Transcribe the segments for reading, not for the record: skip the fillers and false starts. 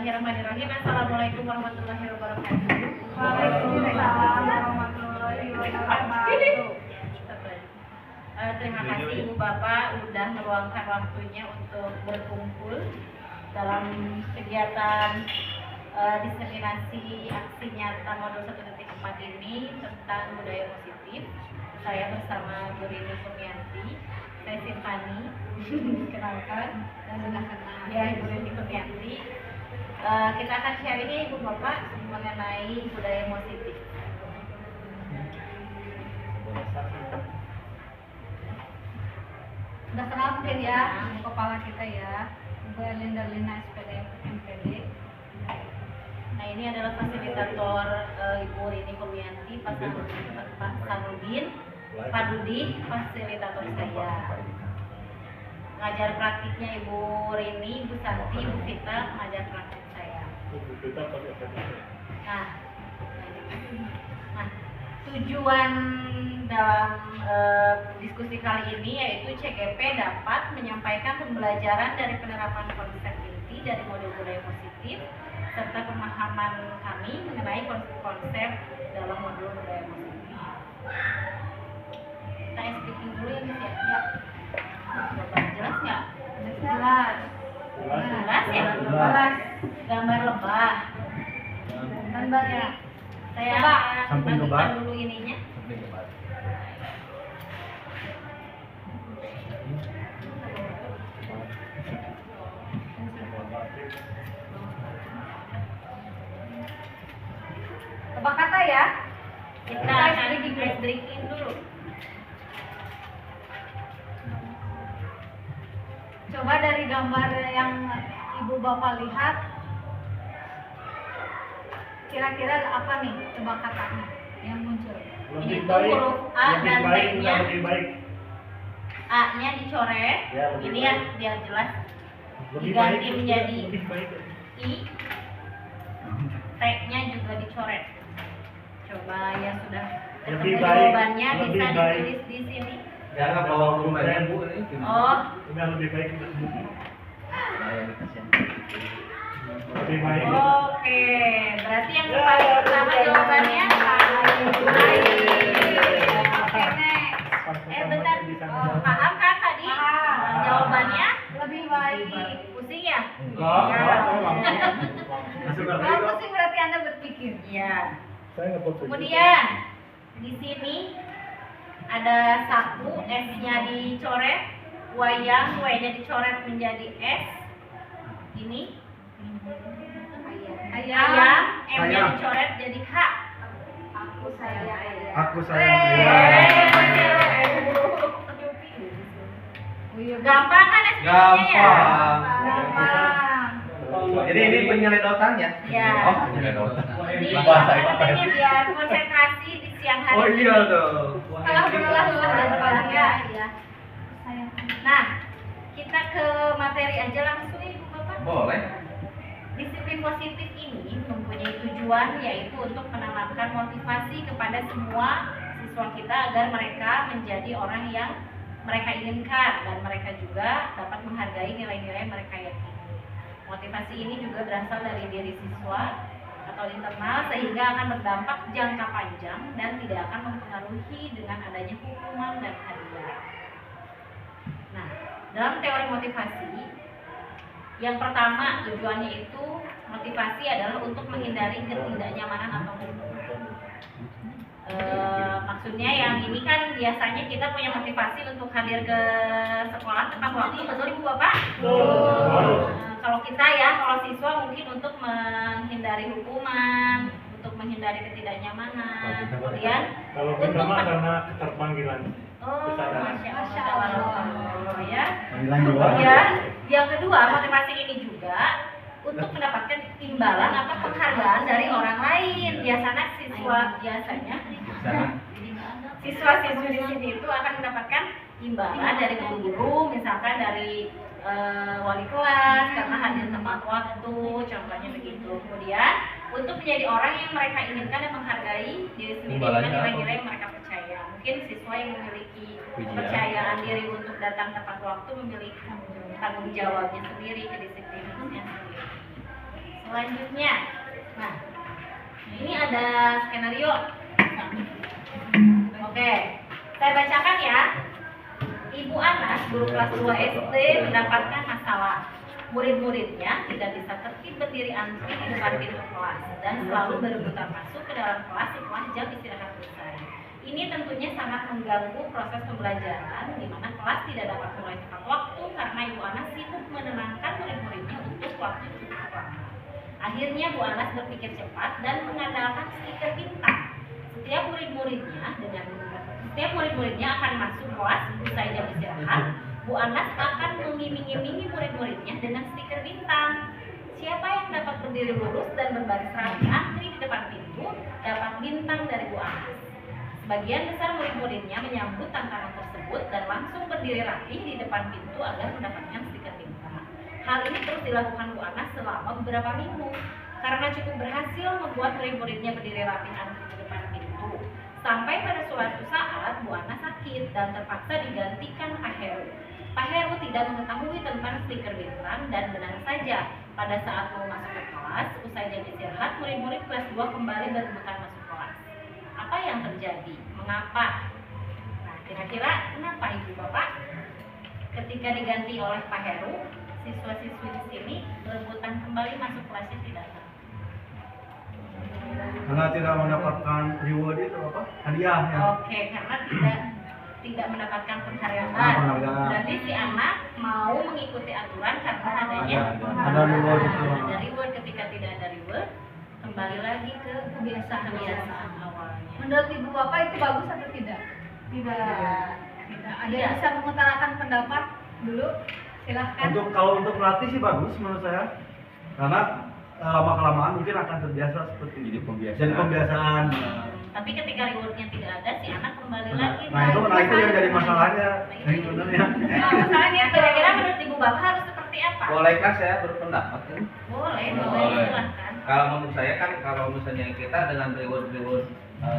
Bismillahirrahmanirrahim. Assalamualaikum warahmatullahi wabarakatuh. Waalaikumsalam warahmatullahi wabarakatuh. Terima kasih Ibu Bapak udah meluangkan waktunya untuk berkumpul dalam kegiatan diseminasi aksi nyata modul 1.4 ini tentang budaya positif. Saya bersama Bu Rini Kurnianti, saya Sintani, kenalkan dan sudah kenal ya Ibu Rini Kurnianti. Kita akan sharing ya Ibu Bapak mengenai budaya positif. Udah kenal mungkin ya kepala kita ya, Ibu Elinda Lina SPD MPD. Nah ini adalah fasilitator Ibu Rini Kurnianti, Pak Sanudin, Pak Dudi, fasilitator saya. Ngajar praktiknya Ibu Rini, Ibu Santi, Ibu Vita, ngajar praktik saya. Nah, tujuan dalam diskusi kali ini yaitu CGP dapat menyampaikan pembelajaran dari penerapan konsep inti dari modul budaya positif serta pemahaman kami mengenai konsep dalam modul budaya positif. Kita speaking dulu ya Miss ya. Jelas nggak? Jelas. Jelas ya? Jelas. Gambar lebah. Gambarnya. Saya Samping lebah. lanjutkan dulu ininya. Tebak kata ya. Kita akan ice breaking dulu. Coba dari gambar yang Ibu Bapak lihat, kira-kira apa nih tebak katanya yang muncul? Ini tuh huruf A dan T-nya. A-nya dicoret. Ya, lebih Ini baik. ya biar jelas. Diganti menjadi I. T-nya juga dicoret. Coba yang sudah Lebih ketemu baik, jawabannya lebih bisa baik. ditulis di sini. Jangan bawa ke rumah ibu ini. Oh, Udah lebih baik kita buku. Lebih baik. oke. Berarti yang paling pertama jawabannya baik. Oke, next. Bentar. Paham kan tadi? Paham. Jawabannya Lebih baik. pusing ya? Enggak, saya langsung. Kalau pusing berarti Anda berpikir. Iya. Saya nggak foto. Kemudian di sini ada satu S-nya dicoret, wayang, Y-nya dicoret menjadi S. Ini ayam, M-nya Sayang. dicoret jadi H. Aku sayang ayah. Aku sayang ayah. Gampang kan ekspresinya ya? Gampang. Jadi ini penyeledotan ya? Ya. Oh, penyeledotan. Jadi Bahasa apa namanya biar konsentrasi di siang hari. Oh iya dong. Setelah berolah-olah dan bahagia. Ya. Sayang. Nah, kita ke materi aja langsung ya, Ibu Bapak. Boleh. Disiplin positif ini mempunyai tujuan yaitu untuk menanamkan motivasi kepada semua siswa kita agar mereka menjadi orang yang mereka inginkan dan mereka juga dapat menghargai nilai-nilai yang mereka yakini. Motivasi ini juga berasal dari diri siswa atau internal sehingga akan berdampak jangka panjang dan tidak akan mempengaruhi dengan adanya hukuman dan hadiah. Nah, dalam teori motivasi, yang pertama tujuannya itu motivasi adalah untuk menghindari ketidaknyamanan atau hukuman. Maksudnya yang ini kan biasanya kita punya motivasi untuk hadir ke sekolah tepat waktu, betul Ibu Bapak? Kalau kita ya, kalau siswa mungkin untuk menghindari hukuman, untuk menghindari ketidaknyamanan, kemudian Kalau kita untuk mah karena keterpanggilan. oh, masya Allah, ya. Panggilan jiwa. Kemudian yang kedua, motivasi ini juga untuk mendapatkan imbalan atau penghargaan dari orang lain. Siswa-siswi di sini itu akan mendapatkan imbalan dari guru, misalkan dari wali kelas karena hadir tepat waktu, contohnya begitu. Kemudian untuk menjadi orang yang mereka inginkan dan menghargai diri sendiri dengan nilai-nilai yang mereka percaya. Mungkin siswa yang memiliki kepercayaan diri untuk datang tepat waktu memiliki tanggung jawabnya sendiri, kedisiplinannya sendiri. Selanjutnya, nah ini ada skenario. Oke, saya bacakan ya. Ibu Anas, guru kelas 2 SD, mendapatkan masalah. Murid-muridnya tidak bisa tertib berdiri antri di depan pintu kelas dan selalu berebutan masuk ke dalam kelas setelah jam istirahat selesai. Ini tentunya sangat mengganggu proses pembelajaran, di mana kelas tidak dapat mulai tepat waktu karena Ibu Anas sibuk menenangkan murid-muridnya untuk waktu cukup lama. Akhirnya Bu Anas berpikir cepat dan mengandalkan stiker bintang. Setiap murid-muridnya akan masuk kelas usai jam istirahat. Bu Anas akan mengiming-imingi murid-muridnya dengan stiker bintang. Siapa yang dapat berdiri lurus dan berbaris rapi antri di depan pintu dapat bintang dari Bu Anas. Sebagian besar murid-muridnya menyambut tantangan tersebut dan langsung berdiri rapi di depan pintu agar mendapatkan stiker bintang. Hal ini terus dilakukan Bu Anas selama beberapa minggu. Karena cukup berhasil membuat murid-muridnya berdiri rapi antri di depan pintu. Sampai pada suatu saat Bu Anas sakit dan terpaksa digantikan Pak Heru. Pak Heru tidak mengetahui tentang stiker bintang dan benar saja pada saat mau masuk ke kelas, usai jam istirahat, murid-murid kelas 2 kembali berebutan masuk kelas. Apa yang terjadi? Mengapa? Nah, kira-kira kenapa Ibu Bapak? Ketika diganti oleh Pak Heru, siswa-siswi di sini berebutan kembali masuk kelasnya tidak tahu. Karena tidak mendapatkan reward itu apa? Hadiah ya. Oke, karena tidak mendapatkan penghargaan. Penghargaan. Berarti si anak mau mengikuti aturan karena adanya Ada reward itu. Ada reward. Ketika tidak ada reward, kembali lagi ke kebiasaan awalnya. Menurut Ibu Bapak itu bagus atau tidak? Tidak. Ada yang bisa mengutarakan pendapat dulu? Silahkan. Kalau untuk pelatih sih bagus menurut saya. Karena lama kelamaan mungkin akan terbiasa seperti Jadi pembiasaan. Jadi pembiasaan. Tapi ketika rewardnya tidak ada, si anak kembali lagi. Nah itu yang jadi masalahnya. Yang sebenarnya. Nah, masalahnya kira-kira menurut Ibu Bapak harus seperti apa? Bolehkah saya berpendapat? Boleh, Boleh. silahkan. Kalau menurut saya kan kalau misalnya kita dengan reward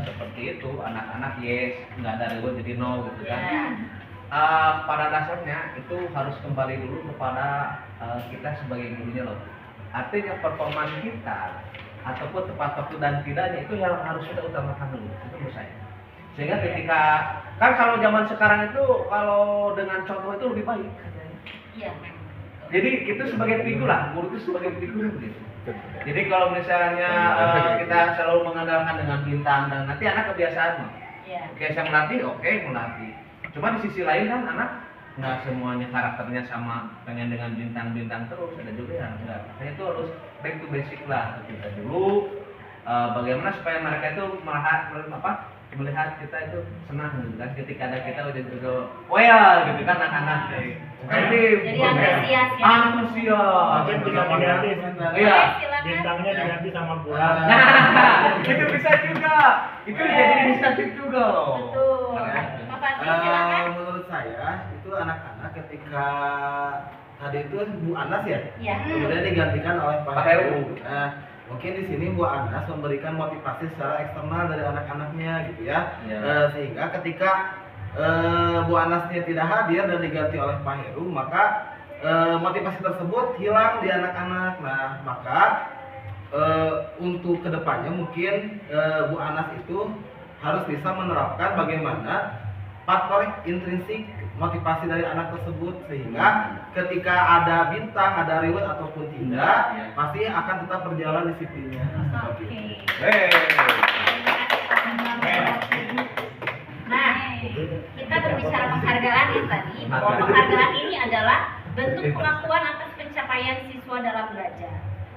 seperti itu, anak-anak yes, nggak ada reward jadi no gitu kan. Ya. Pada dasarnya itu harus kembali dulu kepada kita sebagai gurunya loh. Artinya performa kita ataupun tepat waktu dan tidaknya itu yang harus kita utamakan dulu, itu menurut saya. Sehingga ketika kan kalau zaman sekarang itu kalau dengan contoh itu lebih baik. Iya, memang. Jadi itu sebagai figur lah, guru itu sebagai figur gitu. Jadi kalau misalnya kita selalu mengandalkan dengan bintang dan nanti anak kebiasaan mah. Iya. Oke, saya melatih, oke melatih. Cuma di sisi lain kan anak nggak semuanya karakternya sama pengen dengan bintang-bintang terus, ada juga yang enggak. Makanya itu harus back to basic lah kita dulu. Bagaimana supaya mereka itu melihat kita itu senang gitu kan ketika ada kita udah well gitu kan anak-anak jadi antusias ya. Antusias. Mungkin bisa diganti. Iya. Silakan. Bintangnya diganti sama bulan. Nah, itu bisa juga. Itu jadi inisiatif juga loh. Betul. Pak Fadli, silakan. Menurut saya itu anak-anak ketika tadi itu Bu Anas ya, Iya. kemudian digantikan oleh Pak Pak Heru. Heru. Mungkin di sini Bu Anas memberikan motivasi secara eksternal dari anak-anaknya gitu ya. Ya. Sehingga ketika Bu Anasnya tidak hadir dan diganti oleh Pak Heru, maka motivasi tersebut hilang di anak-anak. Nah, maka untuk kedepannya mungkin Bu Anas itu harus bisa menerapkan bagaimana faktor intrinsik motivasi dari anak tersebut, sehingga ketika ada bintang, ada reward ataupun tidak, pasti akan tetap berjalan disiplinnya. Oke. Hey. Nah, kita berbicara penghargaan ya tadi, bahwa penghargaan ini adalah bentuk pengakuan atas pencapaian siswa dalam belajar.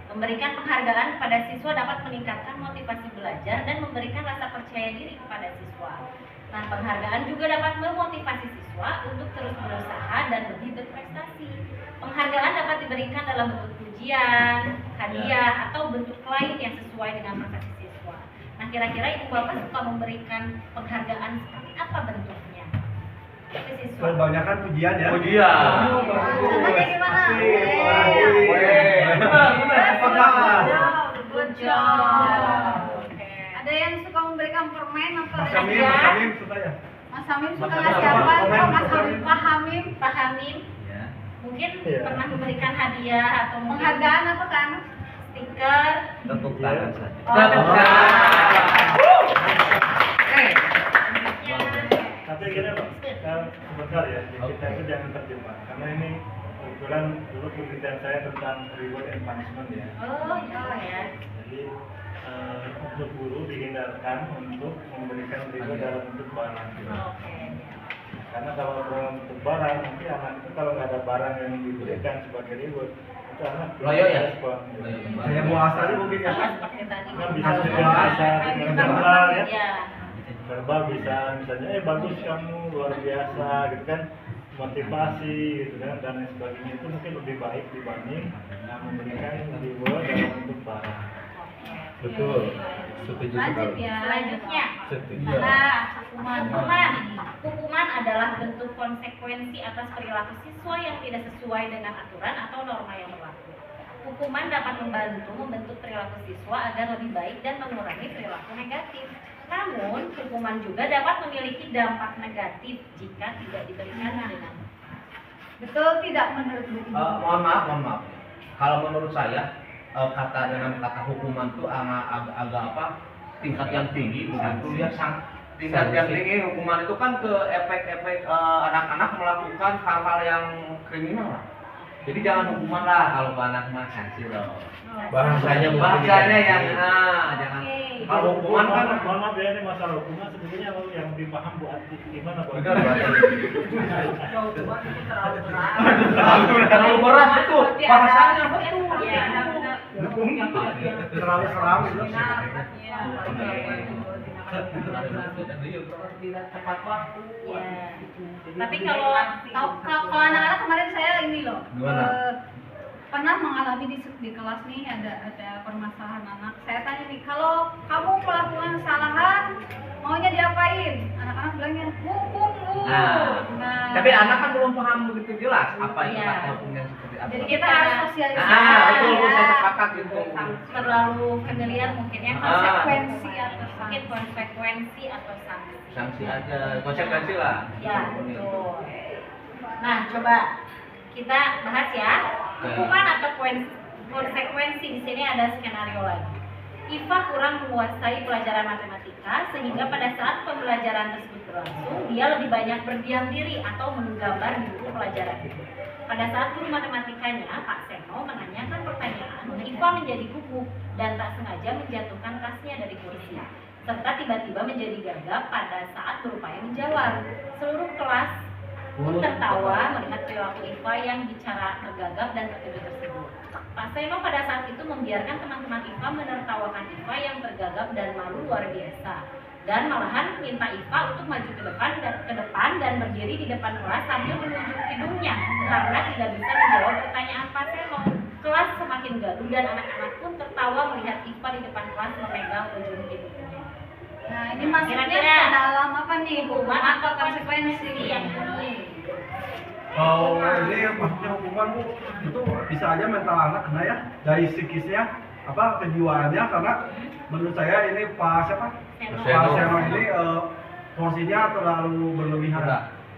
Memberikan penghargaan kepada siswa dapat meningkatkan motivasi belajar dan memberikan rasa percaya diri kepada siswa. Nah, penghargaan juga dapat memotivasi siswa untuk terus berusaha dan lebih berprestasi. Penghargaan dapat diberikan dalam bentuk pujian, hadiah, atau bentuk lain yang sesuai dengan prestasi siswa. Nah, kira-kira Ibu Bapak suka memberikan penghargaan seperti apa bentuknya? Ke siswa. Kebanyakan pujian ya. Pujian. Contohnya gimana? Good job. Ada yang suka memberikan permen atau Mas Hamim, hadiah? Mas Hamim suka ya? Mas Hamim suka Mas ngasih Hamim, apa? komen. Oh, Mas Hamim, Pak Hamim. Pak Hamim Ya. mungkin Iya. pernah memberikan hadiah atau mungkin Penghargaan apa kan? stiker. Tepuk tangan saja. Oh, Tepuk Tapi gini loh, sebentar ya, kita itu jangan terjebak karena ini kebetulan dulu penelitian saya tentang reward and punishment ya. Oh ya. Jadi untuk guru dihindarkan untuk memberikan reward dalam bentuk barang. Oke. Karena kalau dalam bentuk barang, nanti anak itu kalau nggak ada barang yang diberikan sebagai reward, itu anak Loyo ya? respon. Kayak puasa ini mungkin ya kan? Seperti tadi. Kan bisa dengan bahasa, dengan verbal ya. Iya. Verbal bisa misalnya bagus kamu luar biasa gitu kan, motivasi gitu kan, dan lain sebagainya, itu mungkin lebih baik dibanding memberikan reward dalam bentuk barang. Betul. Setuju Lanjut sekali. ya. Selanjutnya. Setuju. Nah, hukuman adalah bentuk konsekuensi atas perilaku siswa yang tidak sesuai dengan aturan atau norma yang berlaku. Hukuman dapat membantu membentuk perilaku siswa agar lebih baik dan mengurangi perilaku negatif. Namun, hukuman juga dapat memiliki dampak negatif jika tidak diberikan dengan Betul tidak menurut Bu Ibu? mohon maaf. Kalau menurut saya dengan kata hukuman itu agak apa? Tingkat yang tinggi begitu ya, tingkat yang tinggi hukuman itu kan ke efek-efek anak-anak melakukan hal-hal yang kriminal lah. Jadi jangan hukuman lah kalau ke anak mah sanksi loh. Bahasanya yang jangan. Kalau hukuman kan mohon maaf ya, ini masalah hukuman sebetulnya kalau yang dipaham Bu Ati gimana Bu? benar. Terlalu berat betul. Bahasanya betul. ya, Terlalu seram gitu. ya. Tapi kalau Kalau anak-anak kemarin saya ini loh, Gimana? pernah mengalami di kelas nih ada permasalahan anak. Saya tanya nih, kalau kamu melakukan kesalahan maunya diapain? Anak-anak bilangnya hukum Bu. Nah, tapi anak kan belum paham begitu jelas apa itu Iya. kata hukumnya seperti apa. Jadi kita harus sosialisasi. betul, ya. saya sepakat gitu. terlalu familiar mungkin ya, Konsekuensi atau mungkin konsekuensi atau sanksi. Sanksi aja, konsekuensi lah. Ya, betul. Nah, coba kita bahas ya. Hukuman atau konsekuensi di sini ada skenario lagi. Iva kurang menguasai pelajaran matematika sehingga pada saat pembelajaran tersebut berlangsung, dia lebih banyak berdiam diri atau menggambar di buku pelajaran itu. Pada saat guru matematikanya, Pak Seno, menanyakan pertanyaan, Iva menjadi gugup dan tak sengaja menjatuhkan tasnya dari kursi, serta tiba-tiba menjadi gagap pada saat berupaya menjawab. Seluruh kelas pun tertawa melihat perilaku Iva yang bicara tergagap dan terkejut tersebut. Pak Seno pada saat itu membiarkan teman-teman Iva menertawakan Iva yang tergagap dan malu luar biasa, dan malahan minta Iva untuk maju ke depan dan berdiri di depan kelas sambil menunjuk hidungnya karena tidak bisa menjawab pertanyaan Pak Seno. Kelas semakin gaduh dan anak-anak pun tertawa melihat Iva di depan kelas memegang ujung hidungnya. Nah, ini masuknya Kira-kira ke dalam apa nih? Hukuman atau konsekuensi yang ini? Kalau ini maksudnya hukuman Bu, itu bisa aja mental anak kena ya, dari psikisnya apa kejiwaannya, karena menurut saya ini Pak siapa? Pak Seno ini porsinya terlalu berlebihan.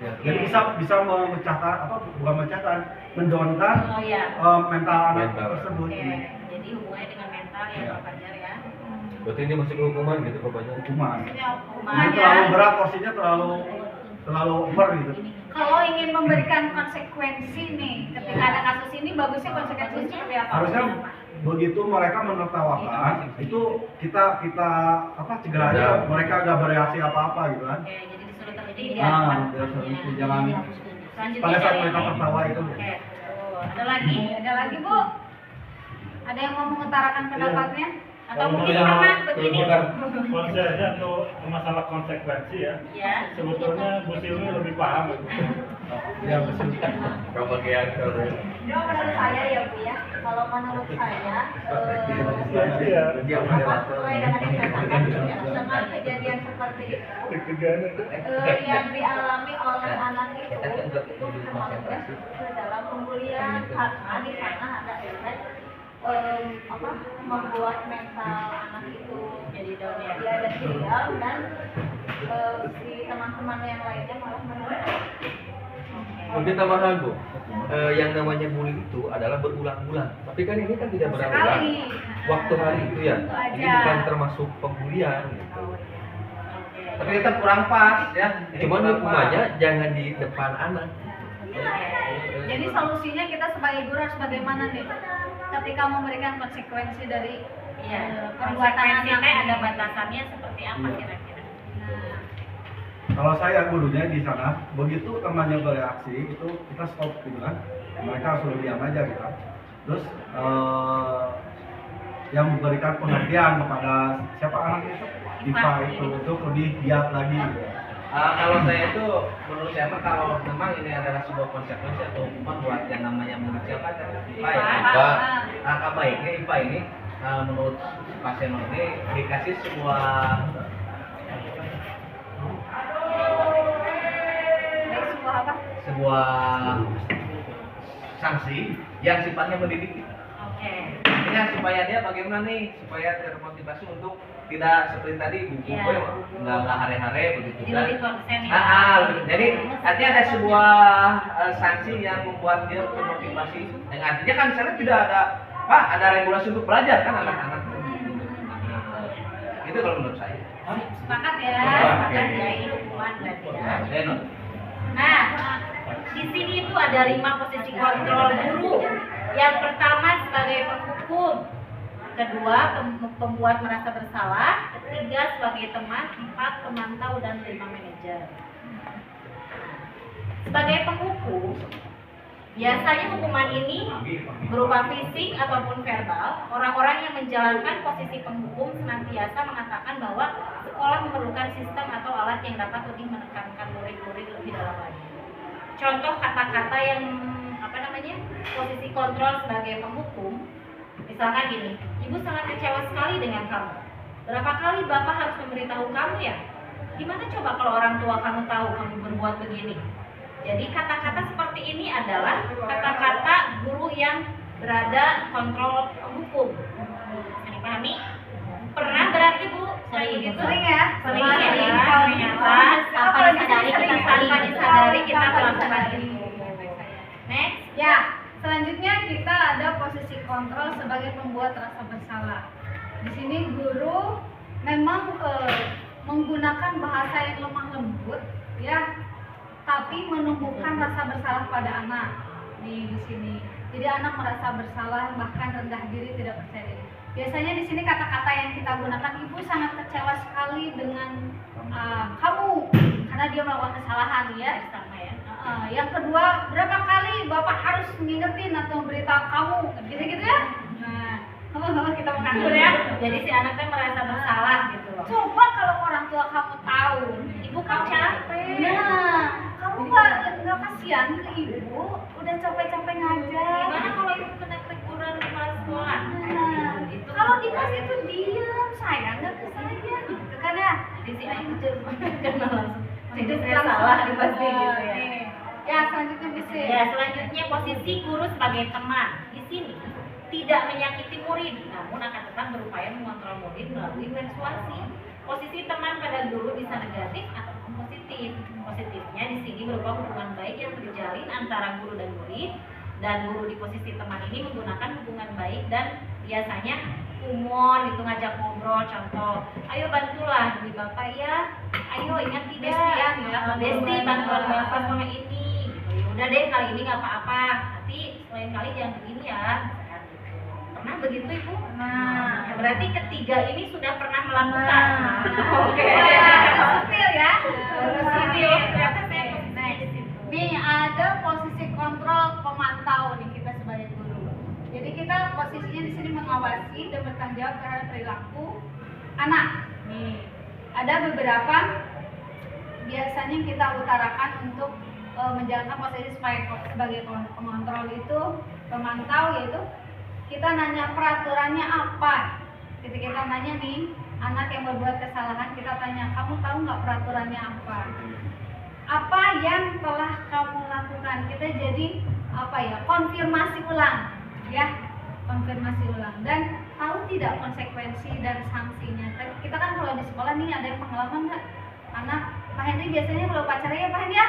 Ya. Jadi bisa memecahkan apa, bukan memecahkan, mendownkan Oh ya. mental anak Mental. tersebut. Oke, jadi hubungannya dengan mental ya Pak Fajar ya. Berarti ini masuk ke hukuman gitu bapaknya. Hukuman. Hukuman Ini ya. terlalu berat, porsinya terlalu over gitu. Kalau ingin memberikan konsekuensi nih, ketika ada kasus ini bagusnya konsekuensinya seperti apa? Harusnya begitu mereka menertawakan, itu kita apa cegah aja, mereka gak bereaksi apa-apa gitu kan. Oke, jadi disuruh terjadi di Jangan Selanjutnya pada saat dari- mereka tertawa itu. Oke, tuh. Ada lagi? Ada lagi Bu? Ada yang mau mengutarakan pendapatnya? Atau Kalau mungkin yang pernah begini? konsepnya untuk masalah konsekuensi ya, Ya. sebetulnya Bu Silmi lebih paham. Ya betul. Kau bagian kalau Menurut saya ya Bu ya, kalau menurut saya Iya. sesuai dengan yang saya katakan ya, dengan kejadian seperti itu yang dialami oleh anak itu termasuk ke dalam pembulian karena di sana ada efek membuat mental anak itu jadi down ya, dia ada diam dan si teman-teman yang lainnya malah merendah. Oke. Mungkin tambahan Bu, yang namanya bully itu adalah berulang-ulang. Tapi kan ini kan tidak berulang. Sekali. Waktu hari itu ya. Itu Ini aja. bukan termasuk pembulian. Gitu. Tapi tetap kurang pas ya. Ini Cuman kurang hukumannya jangan di depan anak. Jadi solusinya kita sebagai guru harus bagaimana nih? Ketika memberikan konsekuensi dari Iya, perbuatan konsekuensi anak. teh ada batasannya seperti apa kira-kira? Nah, Kalau saya gurunya di sana, begitu temannya bereaksi itu kita stop gitu kan. Mereka suruh diam aja gitu. Terus yang memberikan pengertian kepada siapa anaknya itu, Diva itu untuk lebih giat lagi gitu. Kalau saya itu menurut saya mah kalau memang ini adalah sebuah konsekuensi atau hukuman buat yang namanya murid siapa tadi IPA ya. IPA. Angka baiknya IPA ini menurut pasien ini dikasih sebuah dari sebuah apa? sebuah sanksi yang sifatnya mendidik. Oke. Artinya supaya dia bagaimana nih supaya termotivasi untuk tidak seperti tadi buku Iya. nggak hare-hare begitu Jadi kan. lebih konsen ya. Jadi artinya ada sebuah sanksi yang membuat dia termotivasi. Yang artinya kan misalnya tidak ada Pak, ada regulasi untuk belajar kan anak-anak. Itu kalau menurut saya. Sepakat ya, Oke. sepakat ya ini hukuman berarti ya. Denot. Nah, di sini itu ada 5 posisi kontrol guru. Yang pertama sebagai penghukum, kedua pembuat merasa bersalah, ketiga sebagai teman, 4 pemantau dan 5 manajer. Sebagai penghukum, biasanya hukuman ini berupa fisik ataupun verbal. Orang-orang yang menjalankan posisi penghukum senantiasa mengatakan bahwa sekolah memerlukan sistem atau alat yang dapat lebih menekankan murid-murid lebih dalam lagi. Contoh kata-kata yang posisi kontrol sebagai penghukum, misalkan gini, ibu sangat kecewa sekali dengan kamu. Berapa kali bapak harus memberitahu kamu ya? Gimana coba kalau orang tua kamu tahu kamu berbuat begini? Jadi kata-kata seperti ini adalah kata-kata guru yang berada kontrol penghukum. Bisa dipahami? Pernah berarti Bu kayak gitu? Sering ya? Sering Sering. ya, ternyata tanpa disadari kita melakukan itu. Next. Ya, selanjutnya kita ada posisi kontrol sebagai pembuat rasa bersalah. Di sini guru memang menggunakan bahasa yang lemah lembut, ya, tapi menumbuhkan rasa bersalah pada anak di sini. Jadi anak merasa bersalah, bahkan rendah diri, tidak percaya diri. Biasanya di sini kata-kata yang kita gunakan, ibu sangat kecewa sekali dengan kamu karena dia melakukan kesalahan, ya. Sama ya. Yang kedua, berapa kali bapak harus ngingetin atau beritahu kamu, gitu-gitu ya. Nah, kita mengatur ya. Jadi si anaknya merasa bersalah gitu loh. Coba kalau orang tua kamu tahu, Ibu kamu capek. nah, kamu nggak kasihan ke ibu, udah capek-capek ngajar. Gimana kalau ibu kena teguran di kepala sekolah? Nah, Gitu. kalau di kelas itu diam, sayang nggak ke saya, gitu kan ya. Di sini aku kena langsung. Jadi Hidup saya langsung. salah di pasti gitu ya. Nih. Ya, selanjutnya bisa. Ya, selanjutnya posisi guru sebagai teman. Di sini tidak menyakiti murid, namun akan tetap berupaya mengontrol murid melalui persuasi. Posisi teman pada guru bisa negatif ataupun positif. Positifnya di sini berupa hubungan baik yang terjalin antara guru dan murid, dan guru di posisi teman ini menggunakan hubungan baik dan biasanya humor, itu ngajak ngobrol. Contoh, ayo bantulah demi bapak ya, ayo ingat tidak Bestian ya, besti bantuan bapak sama ini gitu. Ya udah deh kali ini nggak apa-apa, nanti lain kali jangan begini ya. Pernah begitu ibu? Nah, Berarti ketiga ini sudah pernah melakukan. Oke. Setil ya. Setil. Ternyata saya posisinya di situ. Nih ada posisi kontrol pemantau nih kita sebagai guru. Jadi kita posisinya di sini mengawasi dan bertanggung jawab terhadap perilaku anak. Nih ada beberapa biasanya kita utarakan untuk menjalankan posisi sebagai pengontrol itu pemantau, yaitu kita nanya peraturannya apa. Ketika kita nanya nih anak yang berbuat kesalahan, kita tanya, kamu tahu nggak peraturannya apa? Apa yang telah kamu lakukan? Kita jadi konfirmasi ulang, ya, konfirmasi ulang. Dan tahu tidak konsekuensi dan sanksinya? Kita kan kalau di sekolah nih ada yang pengalaman nggak? Anak, Pak Henry biasanya kalau pacarnya ya Pak Henry ya?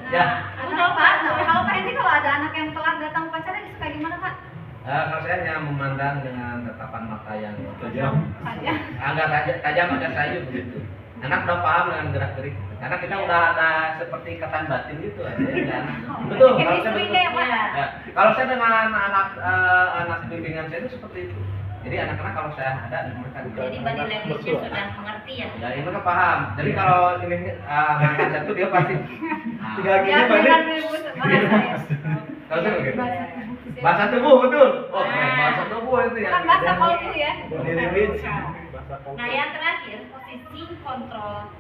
Ya. Aku tahu Pak. Kalau Pak Hendy kalau ada anak yang telat datang pacarnya suka gimana Pak? Kalau saya hanya memandang dengan tatapan mata yang Tajam. Saja. agak tajam, agak sayu begitu. Anak udah paham dengan gerak-gerik, karena kita udah ada seperti ikatan batin gitu aja ya kan. Betul. Kalau saya Chemistry-nya ya, Pak. Ya, kalau saya dengan anak bimbingan saya itu seperti itu. Jadi anak-anak kalau saya ada mereka juga. Jadi body language-nya sudah mengerti ya. Ya ini mereka paham. Jadi kalau ini anak satu dia pasti. Tinggal gini Ya, Pak dengan Dik. bahasa saya. Kalau saya begitu. Bahasa tubuh. Bahasa tubuh betul. Oh, keren. Bahasa tubuh itu ya. Bukan bahasa kolbu ya. Body language. Nah, yang terakhir, posisi kontrol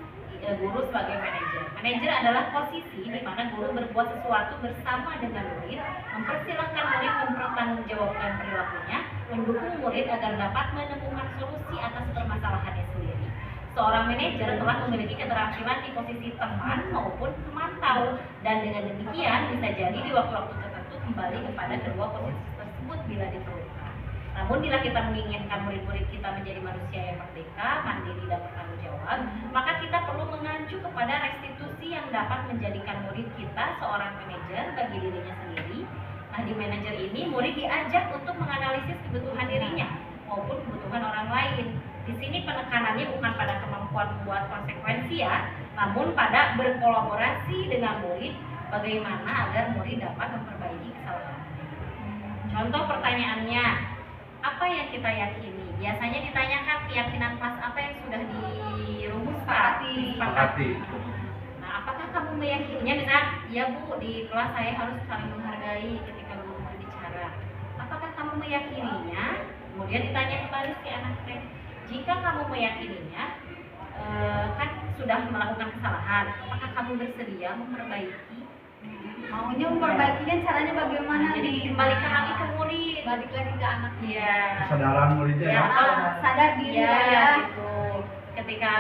guru sebagai manajer. Manajer adalah posisi di mana guru berbuat sesuatu bersama dengan murid, mempersilahkan murid mempertanggungjawabkan perilakunya, mendukung murid agar dapat menemukan solusi atas permasalahannya sendiri. Seorang manajer telah memiliki keterampilan di posisi teman maupun pemantau, dan dengan demikian bisa jadi di waktu-waktu tertentu kembali kepada kedua posisi tersebut bila diperlukan. Namun bila kita menginginkan murid-murid kita menjadi manusia yang merdeka, mandiri dan bertanggung jawab, maka kita perlu mengacu kepada restitusi yang dapat menjadikan murid kita seorang manajer bagi dirinya sendiri. Nah, di manajer ini murid diajak untuk menganalisis kebutuhan dirinya maupun kebutuhan orang lain. Di sini penekanannya bukan pada kemampuan membuat konsekuensi ya, namun pada berkolaborasi dengan murid bagaimana agar murid dapat memperbaiki kesalahannya. Contoh pertanyaannya, apa yang kita yakini? Biasanya ditanyakan keyakinan kelas apa yang sudah dirumuskan, Sepakati. Nah, apakah kamu meyakininya? Misalnya, ya Bu, di kelas saya harus saling menghargai ketika guru berbicara. Apakah kamu meyakininya? Kemudian ditanya kembali si anak teh, jika kamu meyakininya, kan sudah melakukan kesalahan, apakah kamu bersedia memperbaiki? Maunya memperbaikinya caranya bagaimana Jadi nih? dikembalikan lagi ke murid. Balik lagi ke anak. Iya. Kesadaran muridnya Ya, ya. atau Sadar diri ya, ya. gitu. Ketika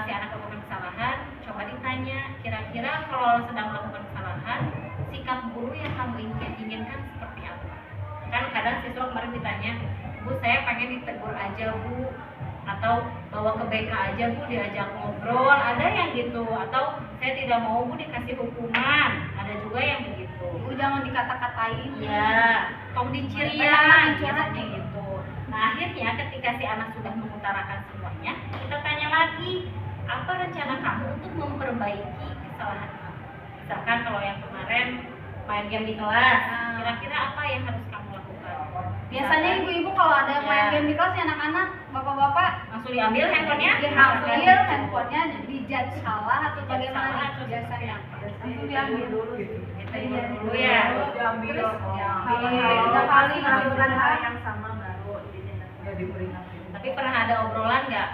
si anak melakukan kesalahan, coba ditanya, kira-kira kalau sedang melakukan kesalahan, sikap guru yang kamu inginkan seperti apa? Kan kadang siswa kemarin ditanya, Bu, saya pengen ditegur aja Bu, atau bawa ke BK aja Bu, diajak ngobrol, ada yang gitu, atau saya tidak mau Bu dikasih hukuman, ada juga yang begitu. Bu jangan dikata-katain. Iya, kamu dicirian, biasanya gitu. Nah, akhirnya ketika si anak sudah mengutarakan semuanya, kita tanya lagi, apa rencana kamu untuk memperbaiki kesalahan kamu? Misalkan kalau yang kemarin main game di kelas, kira-kira apa yang harus kamu lakukan? Biasanya ibu-ibu kalau ada main game di kelas ya anak-anak, bapak-bapak Langsung diambil handphonenya? diambil handphonenya, dijudge salah atau Dijudge bagaimana salah nih atau biasanya? Langsung diambil dulu gitu. Kita Iya, dulu ya. diambil. Terus, Kalau iya. tiga kali melakukan hal yang sama baru nggak diperingatin. Tapi pernah ada obrolan nggak?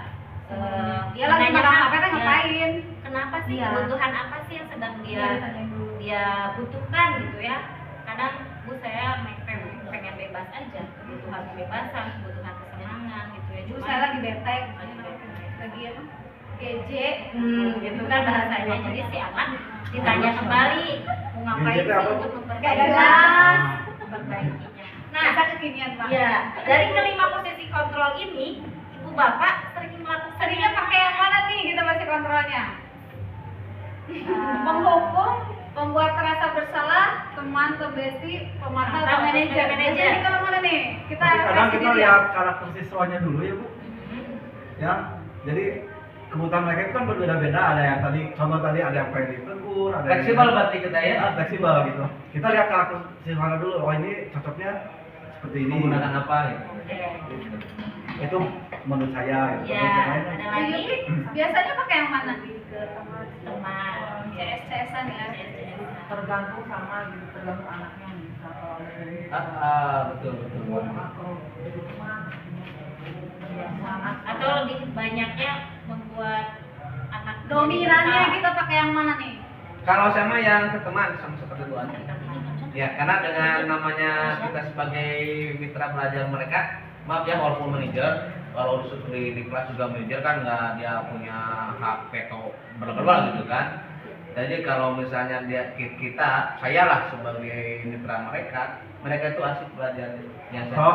dia lagi megang HP teh ngapain? Kenapa sih, Iya. kebutuhan apa sih yang sedang dia butuhkan gitu ya? Kadang Bu, saya pengen bebas aja, kebutuhan kebebasan, kebutuhan kesenangan gitu ya. Bu Cuma saya lagi bete, lagi apa? Geje. gitu kan bahasanya. Jadi si anak ditanya kembali mau ngapain Gadget sih apa, Bu? untuk Gak memperbaiki jelas. memperbaikinya. Nah, Nah, kekinian Pak. ya dari kelima posisi kontrol ini, Ibu Bapak sering melakukan Seringnya pakai yang mana nih kita masih kontrolnya? Menghukum, membuat terasa bersalah, teman atau besti, pemantau atau Atau manajer. manajer. Biasanya kita mana nih? Kita Tapi kadang kasih kita diri. lihat karakter siswanya dulu ya Bu. Ya, jadi kebutuhan mereka itu kan berbeda-beda. Ada yang tadi, contoh tadi ada yang pengen ditegur, ada yang Fleksibel berarti kita ya. fleksibel gitu. Kita lihat karakter siswanya dulu. Oh ini cocoknya seperti ini. Menggunakan apa gitu. Oke. Itu menurut saya. Gitu. Ya, Menurut yang lain, ada Bu lagi Yuki, biasanya pakai yang mana? teman. CS-CSan ya. Tergantung sama gitu, tergantung anaknya nih. Kalau dari Betul betul. makro di rumah Atau lebih banyaknya membuat anak Dominannya menjadi kita pakai yang mana nih? Kalau sama yang ke teman sama seperti itu aja. Ya, karena dengan namanya kita sebagai mitra belajar mereka, maaf ya walaupun manajer, kalau di kelas juga manajer kan nggak dia punya hak veto berlebihan gitu kan. Jadi kalau misalnya dia kita, saya lah sebagai mitra mereka, mereka itu asik belajar yang Kalau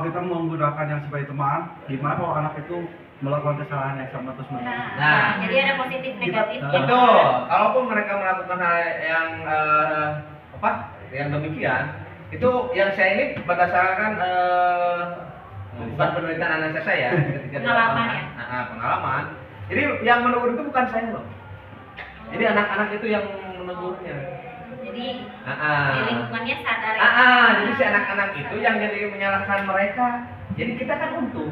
kita menggunakan yang sebagai teman, gimana kalau anak itu melakukan kesalahan yang sama terus menerus? Nah, jadi ada positif negatifnya. betul. Kalaupun mereka melakukan hal yang yang demikian, itu yang saya ini berdasarkan bukan penelitian analisa saya ketika di Pengalaman lapangan. ya? Pengalaman. Jadi yang menegur itu bukan saya loh. Jadi anak-anak itu yang menegurnya. Jadi di lingkungannya sadar ya. Jadi si anak-anak itu yang jadi menyalahkan mereka. Jadi kita kan untung.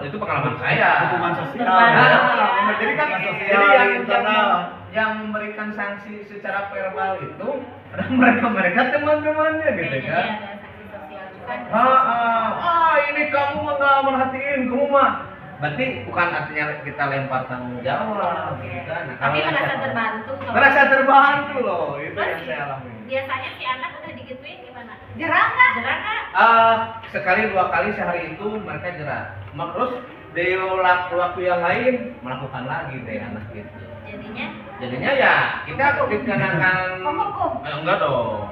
Itu pengalaman saya. Hubungan sosial. Benar. Jadi kan Sosial, jadi internal. yang memberikan sanksi secara verbal itu adalah mereka teman-temannya gitu Jadi kan. ada sanksi sosial juga. Ini kamu nggak merhatiin, kamu mah. Berarti bukan artinya kita lempar tanggung jawab, gitu kan? Nah, Tapi kalau merasa saya- terbantu. kalau- Merasa terbantu loh, itu Terus, yang saya alami. biasanya si anak udah digituin gimana? Jerah nggak? Jerah nggak? Sekali 2 kali sehari itu mereka jerah. Terus di waktu yang lain melakukan lagi deh anak itu. Jadinya ya kita dikenakan Penghukum. enggak dong.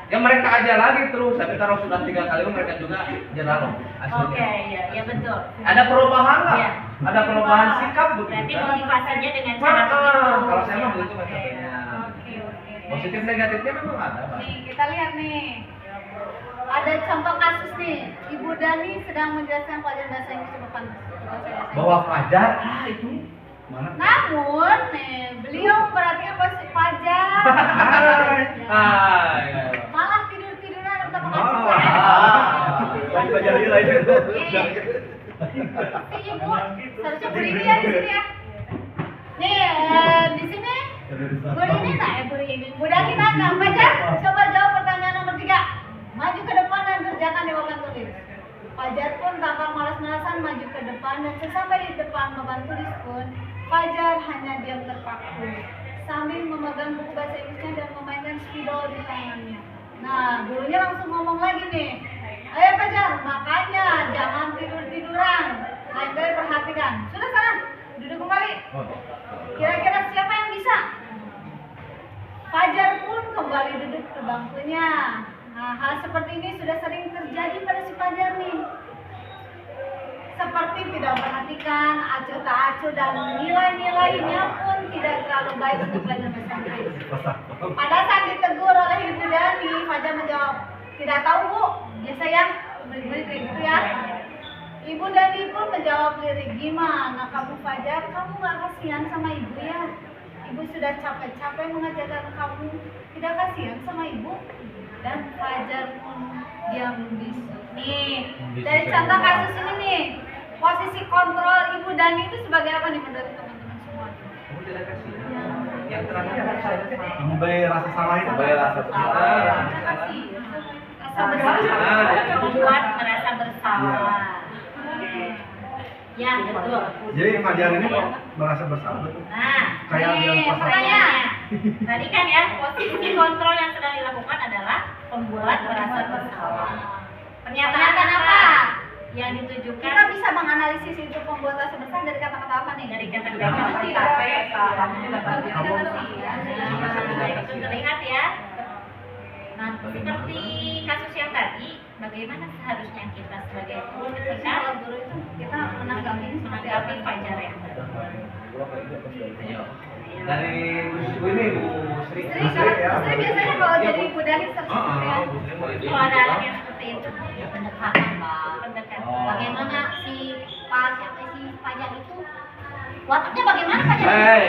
Ya mereka aja lagi terus, tapi kalau sudah 3 kali mereka juga jerah loh aslinya. Oke, ya betul. Ada perubahan lah, Iya. ada perubahan sikap begitu Berarti kan. motivasinya dengan cara begitu. Kalau saya mah begitu metodenya. Oke. Positif negatifnya memang ada, Pak. Nih, kita lihat nih. Ada contoh kasus nih. Ibu Dani sedang menjelaskan pelajaran bahasa Inggris di depan. Bawa Fajar, itu Mana? Namun, nih, beliau memperhatikan posisi Fajar. iya. Malah tidur-tiduran untuk Ah. mengajukan. Lagi belajar ini lagi. Si ibu, seharusnya Bu Rini ya di sini ya. Nih, di sini Bu Rini Bu Dani nanya, Fajar, coba jawab pertanyaan nomor 3. Maju ke depan dan kerjakan di papan tulis. Fajar pun tanpa malas-malasan maju ke depan dan sesampai di depan papan tulis pun, Fajar hanya diam terpaku sambil memegang buku bahasa Inggrisnya dan memainkan spidol di tangannya. Nah, gurunya langsung ngomong lagi nih, ayo Fajar, makanya jangan tidur-tiduran. Lain kali perhatikan. Sudah sana, duduk kembali. Kira-kira siapa yang bisa? Fajar pun kembali duduk ke bangkunya. Nah, hal seperti ini sudah sering terjadi pada si Fajar nih. Seperti tidak memperhatikan acuh tak acuh dan nilai-nilainya pun tidak terlalu baik untuk belajar bahasa Inggris. Pada saat ditegur oleh Ibu Dani, Fajar menjawab, tidak tahu Bu, biasa ya, beri-beri kayak gitu ya. Ibu Dani pun menjawab lirik, gimana kamu Fajar, kamu gak kasihan sama ibu ya? Ibu sudah capek-capek mengajarkan kamu, tidak kasihan sama ibu? Dan Fajar pun diam bisu. Nih, dari contoh kasus ini nih, posisi kontrol Ibu Dani itu sebagai apa nih menurut teman-teman semua? Kamu tidak kasih. Yang terakhir apa saya? Memberi rasa salah itu. Memberi rasa salah. Kasih. Rasa Ah, bersalah. Membuat merasa bersalah. Ya, betul. Jadi Fajar ini kok merasa bersalah betul. Nah, Kayak Nih, yang pas pertanyaan. tadi kan ya, posisi kontrol yang sedang dilakukan adalah membuat merasa bersalah. Pernyataan apa yang ditujukan Kita bisa menganalisis itu pembuat rasa bersalah dari kata-kata apa nih? dari kata-kata Capek, kamu juga tadi. itu terlihat ya. Nah, seperti kasus yang tadi, bagaimana seharusnya kita sebagai guru ketika Kalau guru itu kita menanggapi ini seperti apa? menanggapi Fajar yang Ayo. Dari Bu ini Bu Sri. Sri, Sri biasanya kalau jadi Ibu Dani seperti ya. Bu Sri mau itu. kalau ada anak yang seperti itu, pendekatan Pak. pendekatan. Oh. Bagaimana si Fajar itu wataknya bagaimana Fajar? Hei.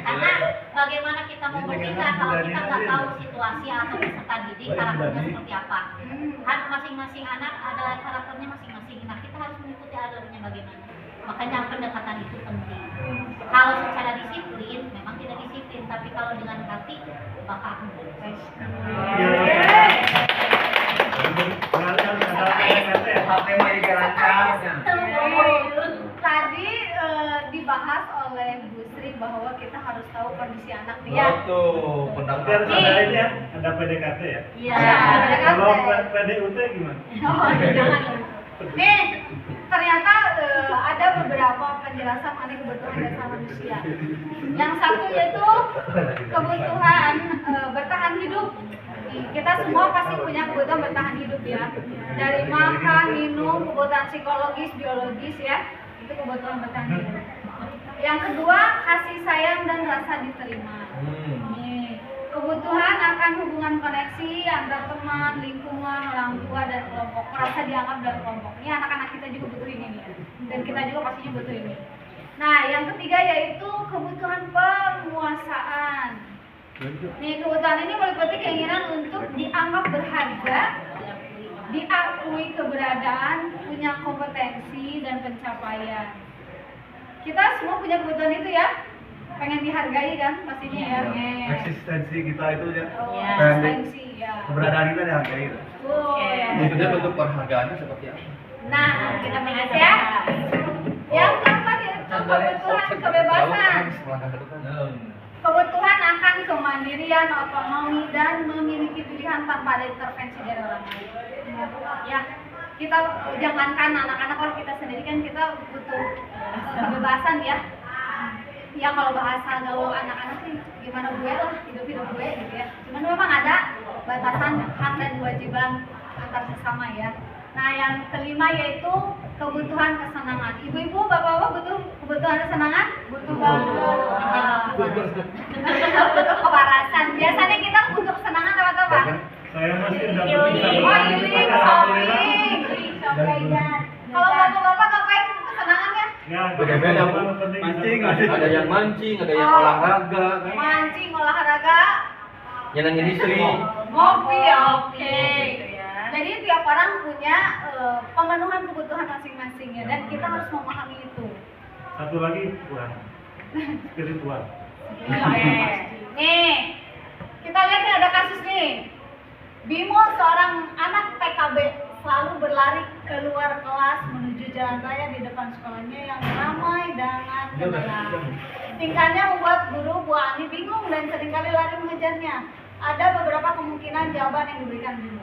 Karena bagaimana kita membuktikan kalau kita nggak tahu situasi atau peserta didik karakternya seperti apa. Kan masing-masing anak ada karakternya masing-masing. Nah kita harus mengikuti alurnya bagaimana. Makanya pendekatan itu penting. Kalau secara disiplin memang tidak disiplin, tapi kalau dengan hati bakal Hati mah juga lancar. Tadi dibahas oleh Bu Sri bahwa kita harus tahu kondisi anak nih ya. Betul, Tapi harus pendekatan. ada ini ya, ada PDKT ya. Iya. Ada Kalau PDKT. PDUT gimana? Oh, jangan. Nih, ternyata ada beberapa penjelasan mengenai kebutuhan dasar manusia. Yang satu yaitu kebutuhan bertahan hidup. Nih, kita semua pasti punya kebutuhan bertahan hidup ya. Dari makan, minum, kebutuhan psikologis, biologis ya. Itu kebutuhan bertahan hidup. Yang kedua, kasih sayang dan rasa diterima. Nih, kebutuhan akan hubungan koneksi antar teman, lingkungan, orang tua dan kelompok, merasa dianggap dalam kelompok. Ini anak-anak kita juga butuh ini nih, dan kita juga pastinya butuh ini. Nah, yang ketiga yaitu kebutuhan penguasaan. Nih, kebutuhan ini meliputi keinginan untuk dianggap berharga, diakui keberadaan, punya kompetensi dan pencapaian. Kita semua punya kebutuhan itu ya. Pengen dihargai kan pastinya ya. Eksistensi kita itu ya. Eksistensi ya. Keberadaan kita dihargai. Maksudnya bentuk penghargaannya seperti apa? Nah, kita bahas ya. Yang keempat yaitu kebutuhan kebebasan. Kebutuhan akan kemandirian, otonomi, dan memiliki pilihan tanpa ada intervensi dari orang lain. Ya, kita jangankan anak-anak lah, kita sendiri kan kita butuh kebebasan ya. Ya kalau bahasa gaul anak-anak sih gimana gue lah, hidup-hidup gue gitu ya. Cuman memang ada batasan hak dan kewajiban antar sesama ya. Nah yang kelima yaitu kebutuhan kesenangan. Ibu-ibu, bapak-bapak butuh kebutuhan kesenangan? Butuh banget. Butuh kewarasan. Biasanya kita butuh kesenangan lewat apa? Saya masih udah Healing, shopping. Kalau bapak-bapak ngapain kesenangannya? Ya, Beda-beda, Bu. mancing, Ada yang mancing, ada yang olahraga, Mancing, olahraga, nyenengin istri. ngopi, oke. Jadi tiap orang punya pemenuhan kebutuhan masing-masingnya dan kita harus memahami itu. Satu lagi kurang spiritual. Nih, kita lihat nih ada kasus nih. Bimo seorang anak PKB selalu berlari keluar kelas menuju jalan raya di depan sekolahnya yang ramai dengan kendaraan. Tingkahnya membuat guru Bu Ani bingung dan seringkali lari mengejarnya. Ada beberapa kemungkinan jawaban yang diberikan Bimo.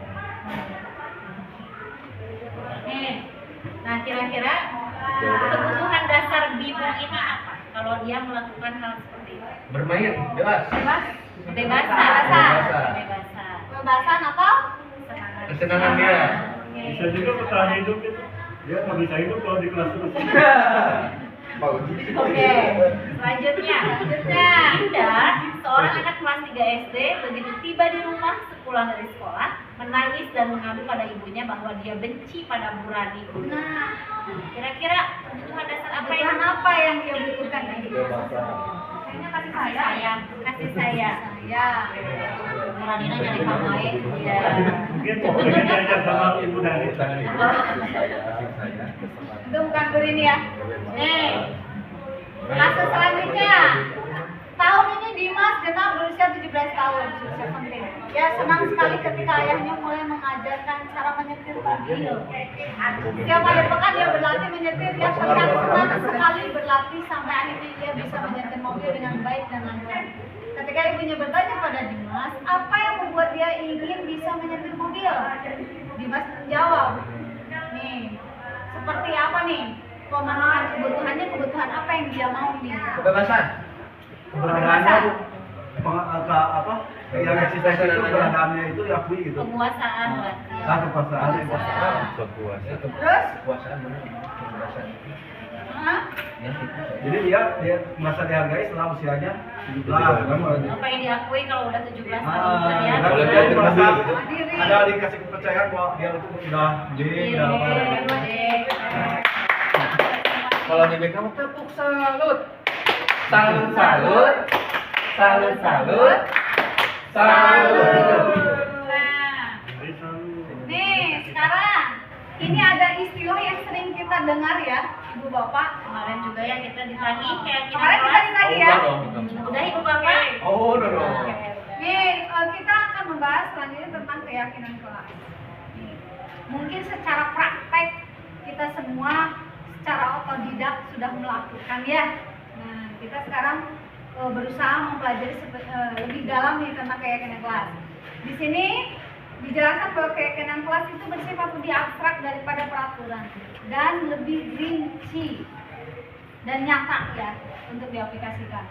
Nih, nah kira-kira kebutuhan dasar Bimo ini apa? Kalau dia melakukan hal seperti itu? Bermain, bebas. Kebebasan atau Kesenangan dia. Bisa juga bertahan hidup itu. Dia nggak bisa hidup kalau di kelas terus. Oke, selanjutnya Indah, seorang anak kelas 3 SD, begitu tiba di rumah sepulang dari sekolah, menangis dan mengadu pada ibunya bahwa dia benci pada Bu Rani. nah, Kira-kira kebutuhan dasar apa yang dia butuhkan? Kayaknya kasih sayang. Kasih sayang. Ya. Muradina nyari pamain. Ya. Mungkin pengen diajar sama Ibu Dani. Itu bukan guru ini ya. Nih. Kasus selanjutnya. Tahun ini Dimas genap berusia 17 tahun. Usia penting. Ya senang sekali ketika ayahnya mulai mengajarkan cara menyetir mobil. Setiap akhir pekan dia berlatih menyetir. Dia senang sekali berlatih sampai akhirnya dia bisa menyetir mobil dengan baik dan lancar. Ketika ibunya bertanya pada Dimas, apa yang membuat dia ingin bisa menyetir mobil? Dimas menjawab, nih, seperti apa nih? Pemenuhan kebutuhannya, kebutuhan apa yang dia mau nih? Kebebasan. Keberadaannya apa? Yang eksistensi itu keberadaannya itu diakui gitu. Penguasaan buat Nah, kekuasaan. Terus? Kekuasaan benar. Kebebasan. Hah? Jadi dia merasa dihargai setelah usianya 17 kan? apa yang diakui kalau udah 17 tahun Ah, ya. kan Boleh dia jadi merasa gitu. ada dikasih kepercayaan bahwa dia itu udah gede, udah apa. Kalau di BK mah tepuk salut. Salut salut. Salut salut. Salut. Nah, Jadi selalu nih sekarang ini ada istilah yang sering kita dengar ya, Ibu Bapak. Kemarin juga ya kita ditagih kayak kita Kemarin kita ditagih ya. udah Ibu Bapak. Oh, no. Nih, kita akan membahas selanjutnya tentang keyakinan kelas. Nih, mungkin secara praktek kita semua secara otodidak sudah melakukan ya. Nah, kita sekarang berusaha mempelajari lebih dalam nih tentang keyakinan kelas. Di sini dijelaskan bahwa keyakinan kelas itu bersifat lebih abstrak daripada peraturan dan lebih rinci dan nyata ya untuk diaplikasikan.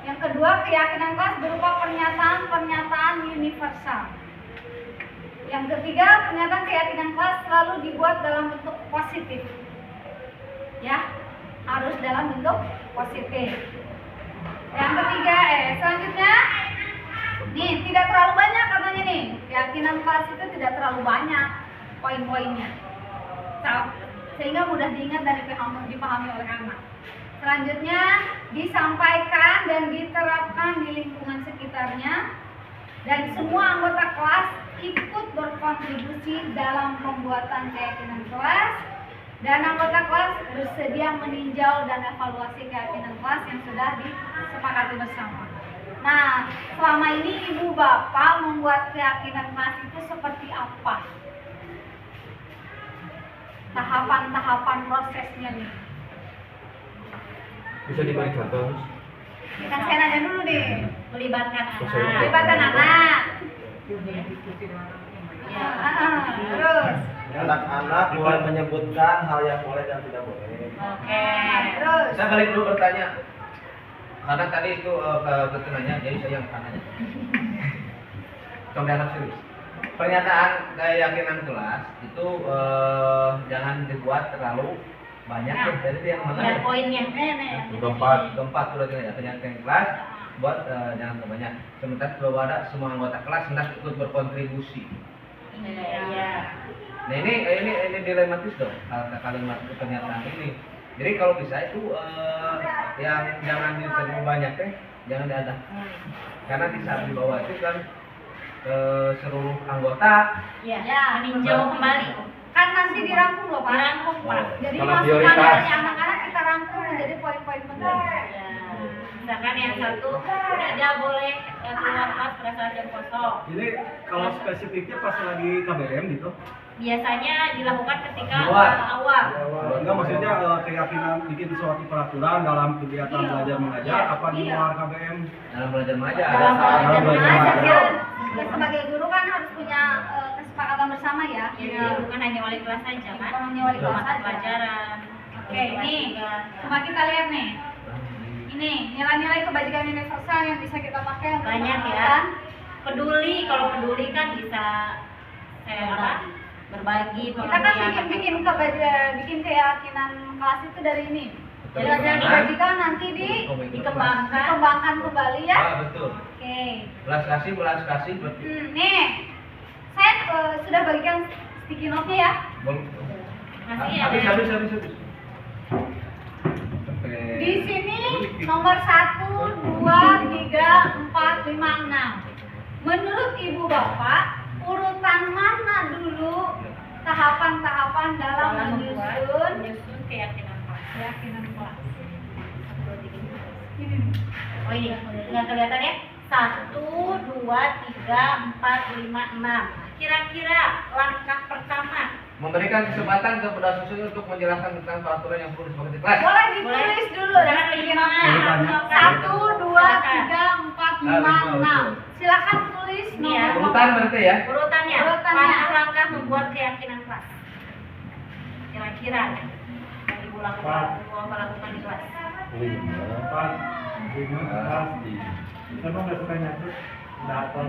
Yang kedua, keyakinan kelas berupa pernyataan-pernyataan universal. Yang ketiga, pernyataan keyakinan kelas selalu dibuat dalam bentuk positif. Ya, harus dalam bentuk positif. Yang ketiga, selanjutnya, nih tidak terlalu banyak katanya nih. Keyakinan kelas itu tidak terlalu banyak poin-poinnya, sehingga mudah diingat dan dipahami oleh anak. Selanjutnya, disampaikan dan diterapkan di lingkungan sekitarnya, dan semua anggota kelas ikut berkontribusi dalam pembuatan keyakinan kelas, dan anggota kelas bersedia meninjau dan evaluasi keyakinan kelas yang sudah disepakati bersama. Nah, selama ini ibu bapak membuat keyakinan kelas itu seperti apa? Tahapan-tahapan prosesnya nih. Bisa diberi contoh? Kan saya nanya dulu deh. Melibatkan anak. Melibatkan anak. Ya. Terus. Anak-anak mulai menyebutkan hal yang boleh dan tidak boleh. Oke. Terus. Saya balik dulu bertanya. Karena tadi itu pertanyaannya, jadi saya yang tanya. Coba dianggap serius. Pernyataan keyakinan kelas itu jangan dibuat terlalu banyak ya. Jadi yang mana? Ya poinnya. Keempat sudah ya. Pernyataan kelas buat jangan terlalu banyak. Sementara kalau ada semua anggota kelas hendak ikut berkontribusi. Iya. Nah ini dilematis dong kalimat pernyataan ini. Jadi kalau bisa itu yang jangan terlalu banyak jangan diadakan. Karena di saat di bawah itu kan seluruh anggota Ya, meninjau kembali. Kan nanti dirangkum loh Pak. Dirangkum, Pak. Jadi Kalau masukan prioritas. dari anak-anak kita rangkum menjadi poin-poin penting. Ya. Misalkan yang satu tidak boleh keluar kelas pada saat jam kosong. Jadi kalau spesifiknya pas lagi KBM gitu? Biasanya dilakukan ketika Luar. awal. Enggak, maksudnya keyakinan bikin suatu peraturan dalam kegiatan belajar mengajar apa di luar KBM? dalam belajar mengajar. Dalam belajar mengajar. Ya, sebagai guru kan harus punya kesepakatan bersama ya. Jadi bukan hanya wali kelas saja kan? Bukan hanya wali kelas Mata saja. pelajaran. Oke, ini coba kita lihat nih. Ini nilai-nilai kebajikan universal yang bisa kita pakai untuk Banyak ya. menentukan. Peduli, kalau peduli kan bisa berbagi. Kita kan bikin keyakinan kelas itu dari ini. Belajar kebajikan nanti dikembangkan kembali ya. Betul. Oke. Belas kasih betul. Nih, saya sudah bagikan sticky note-nya ya. Masih ya. Habis. Di sini nomor 1, 2, 3, 4, 5, 6. Menurut ibu bapak, urutan mana dulu tahapan-tahapan dalam menyusun keyakinan kelas. keyakinan kelas? Oh ini nggak kelihatan ya? 1, 2, 3, 4, 5, 6. Kira-kira langkah pertama Memberikan kesempatan kepada siswa untuk menjelaskan tentang peraturan yang perlu disepakati kelas. Boleh ditulis dulu Jangan sticky lima. note-nya. 1, 2, 3, 4, 5, 6. Silakan tulis Iya. nomor. Urutan berarti ya. urutannya. Urutannya. Langkah-langkah membuat keyakinan kelas. Kira-kira yang ibu lakukan di kelas. 4, 5, 4. Emang nggak suka nyatet? Nggak apa.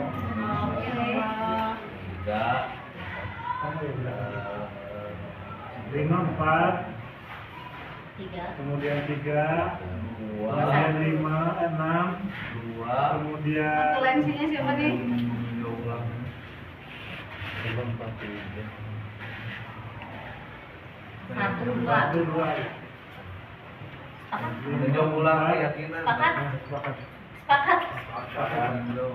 Tiga. Kamu ya udah. 5, 4. 3. Kemudian 3. Dua. Kemudian 5, 6. Dua. Kemudian Tulensinya siapa nih? Satu, dua. 1, 2. Menjawab ulang keyakinan. Sepakat? Sepakat. Sepakat?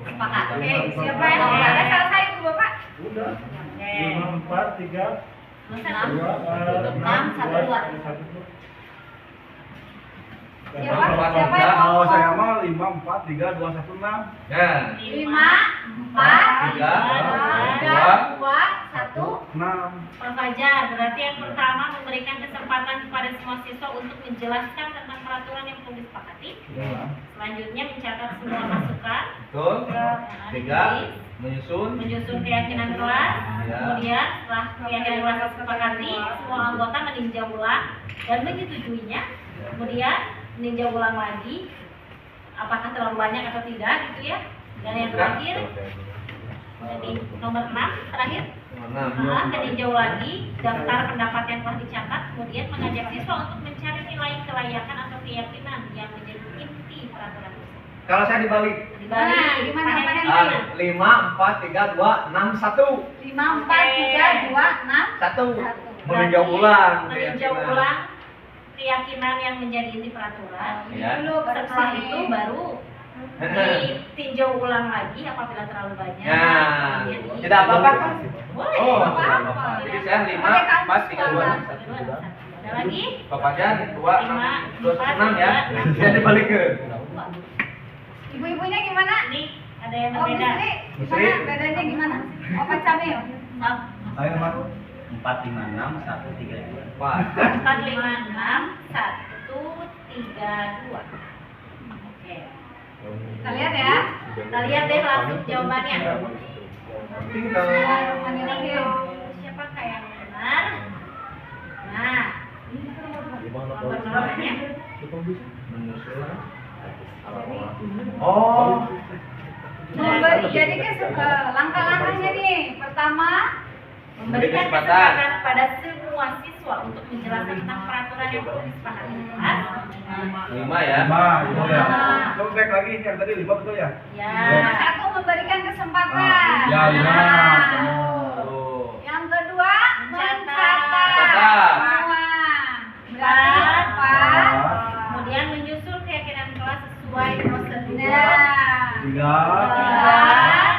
Sepakat. Oke, siapa yang mau ada selesai ibu bapak? Udah. Oke. 5, 4, 3, 6. 2, 6, 1, 2. Siapa? Siapa yang mau? Kalau saya mah 5, 4, 3, 2, 1, 6. Ya. 5, 4, Tiga. 3, 2, 1. 6. Pak Fajar, berarti yang pertama memberikan kesempatan kepada semua siswa untuk menjelaskan tentang peraturan yang perlu disepakati. Ya. Selanjutnya mencatat semua masukan. Betul. Tiga, menyusun. Keyakinan kelas. Ya. Kemudian setelah keyakinan kelas disepakati, semua anggota meninjau ulang dan menyetujuinya. Kemudian meninjau ulang lagi apakah terlalu banyak atau tidak gitu ya. Dan yang terakhir, jadi nomor 6 terakhir. Meninjau lagi daftar pendapat yang telah dicatat, kemudian mengajak siswa untuk mencari nilai kelayakan atau keyakinan yang menjadi inti peraturan tersebut. Kalau saya dibalik. Nah, gimana, Pak Henry? 5, 4, 3, 2, 6, 1. 5, 4, 3, 2, 6, 1. 1. Meninjau ulang. Meninjau ulang keyakinan yang menjadi inti peraturan. Ya. Setelah itu baru ditinjau ulang lagi apabila terlalu banyak. Nah, Kemudian tidak apa-apa kan? Boleh. Oh, tidak tidak apa-apa. apa-apa. Jadi saya 5, 4, 3, 2, 1. Ada lagi? Bapak Jan 2, 6 ya. 4, Saya dibalik ke. Ibu-ibunya gimana? Ini ada yang Oh, berbeda. Bisri, gimana? Bedanya gimana? Opa Camil? Ayo, Mas. 4, 5, 6, 1, 3, 2. 4, 5, 6, 1, 3, 2. Oke. Kita lihat ya. Kita lihat deh langsung jawabannya. Tinggal. Siapakah yang benar? Nah, nomor-nomornya. Oh. Jadi langkah-langkahnya nih. Pertama, Memberikan kesempatan pada semua siswa untuk menjelaskan tentang peraturan yang perlu disepakati kelas. 5 ya. 5, itu ya. Coba back lagi yang tadi 5 betul ya? Ya. nomor 1 memberikan kesempatan. Ya, 5. Tuh. Yang kedua, mencatat Mencatat. semua. Berarti 4. Kemudian menyusun keyakinan kelas sesuai prosedur. Nah, 3. 3.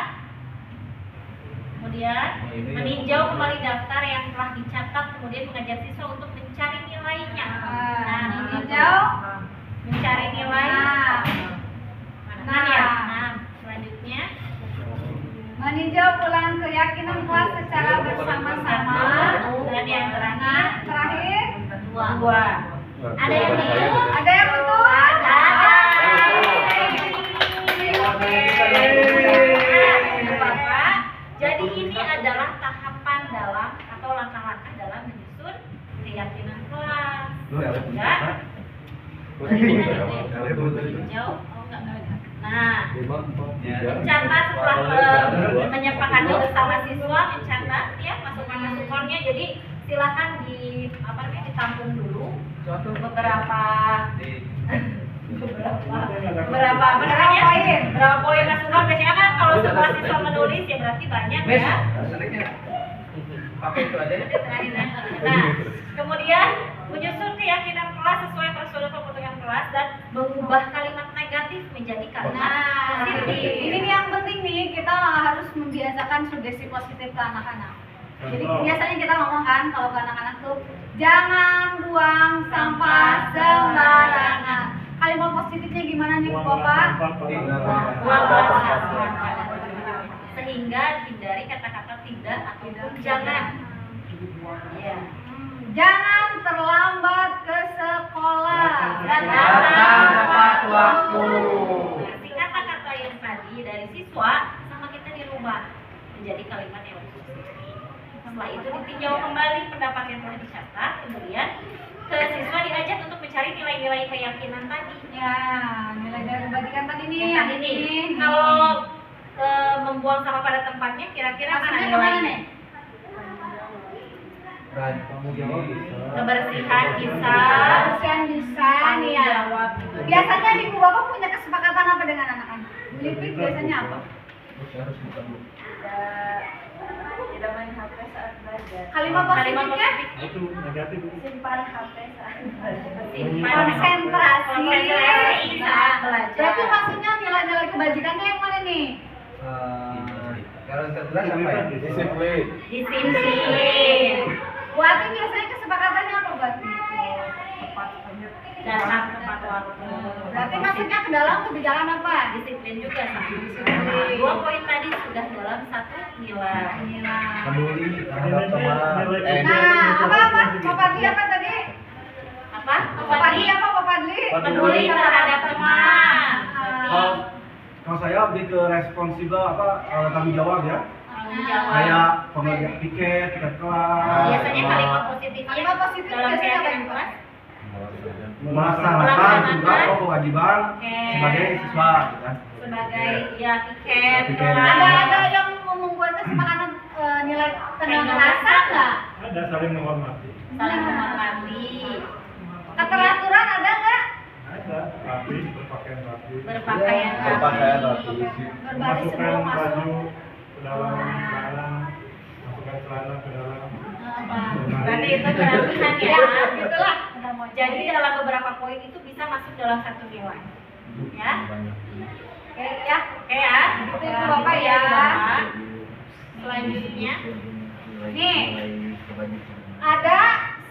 Kemudian meninjau kembali daftar yang telah dicatat, kemudian mengajak siswa untuk mencari nilainya. Nah, meninjau. mencari nilai. Nah, Ya. Nah, selanjutnya meninjau ulang keyakinan kelas secara bersama-sama. dan yang Nah, terakhir terakhir, dua. Ada yang betul? ada yang betul? Ada. Bapak, jadi ini adalah tahapan dalam atau langkah-langkah dalam menyusun keyakinan kelas. Ya. Jauh? Oh, enggak. Nah, mencatat setelah menyepakati bersama siswa, mencatat ya masukan-masukannya. Jadi silakan ditampung dulu beberapa poin masukan. Biasanya kan kalau setelah siswa menulis ya berarti banyak Miss, ya. selanjutnya. Pakai itu aja ya. Nah, kemudian menyusun keyakinan kelas sesuai prosedur pembentukan kelas dan mengubah kalimat negatif menjadi kalimat Nah, positif. ini nih yang penting nih, kita harus membiasakan sugesti positif ke anak-anak. Jadi biasanya kita ngomong kan kalau ke anak-anak tuh jangan buang sampah sembarangan. Kalimat positifnya gimana nih Bapak? Sehingga hindari kata-kata tidak atau jangan. Ya. Jangan terlambat ke sekolah. Dan Datang tepat waktu. Berarti kata-kata yang tadi dari siswa sama kita dirubah menjadi kalimat yang lebih positif. Setelah itu ditinjau kembali pendapat yang telah dicatat, kemudian ke siswa diajak untuk mencari nilai-nilai keyakinan tadi. Ya, nilai dari kebajikan tadi nih. Yang tadi nih, kalau membuang sampah pada tempatnya, kira-kira mana Maksudnya kemana nilainya? nih? Kebersihan bisa. Kebersihan bisa nih ya. Jawab. Biasanya ibu bapak punya kesepakatan apa dengan anak-anak? Bu Lipit biasanya apa? Tidak main HP saat belajar. Kalimat positifnya? Itu negatif. Simpan HP saat belajar. Konsentrasi. saat belajar. Berarti maksudnya nilai-nilai kebajikannya yang mana nih? Kalau yang terjelas apa ya? Disiplin. Disiplin. Berarti biasanya kesepakatannya apa berarti? Datang tepat waktu. Berarti masuknya ke dalam kebijakan apa? Disiplin juga sama. 2 poin tadi sudah dalam satu nilai. Peduli terhadap teman. Nah, apa? Pak Padli apa tadi? Apa? Pak Padli apa Pak Padli? peduli terhadap teman. Kalau saya lebih ke responsibel tanggung jawab ya. Tanggung jawab. Kayak pengerjaan tiket kelas. Biasanya kalimat positifnya Kalimat positif dalam biasanya apa kegiatan yang kelas. Melaksanakan tugas atau kewajiban Oke. sebagai siswa gitu kan. Sebagai ya tiket Tiket. kelas. Ada yang membuat kesepakatan nilai tenaga rasa nggak? Ada saling menghormati. Saling menghormati. Keteraturan ada nggak? Ada rapi, berpakaian rapi. Berpakaian Berpakaian rapi. rapi. Berbaris Masukkan sebelum masuk. baju ke dalam celana, masukkan celana ke dalam. Berarti itu kerapihan ya. Itulah. Jadi dalam beberapa poin itu bisa masuk dalam satu nilai. Ya. Oke ya. Oke ya. Itu Ibu Bapak ya. Bapak. Selanjutnya Nih, ada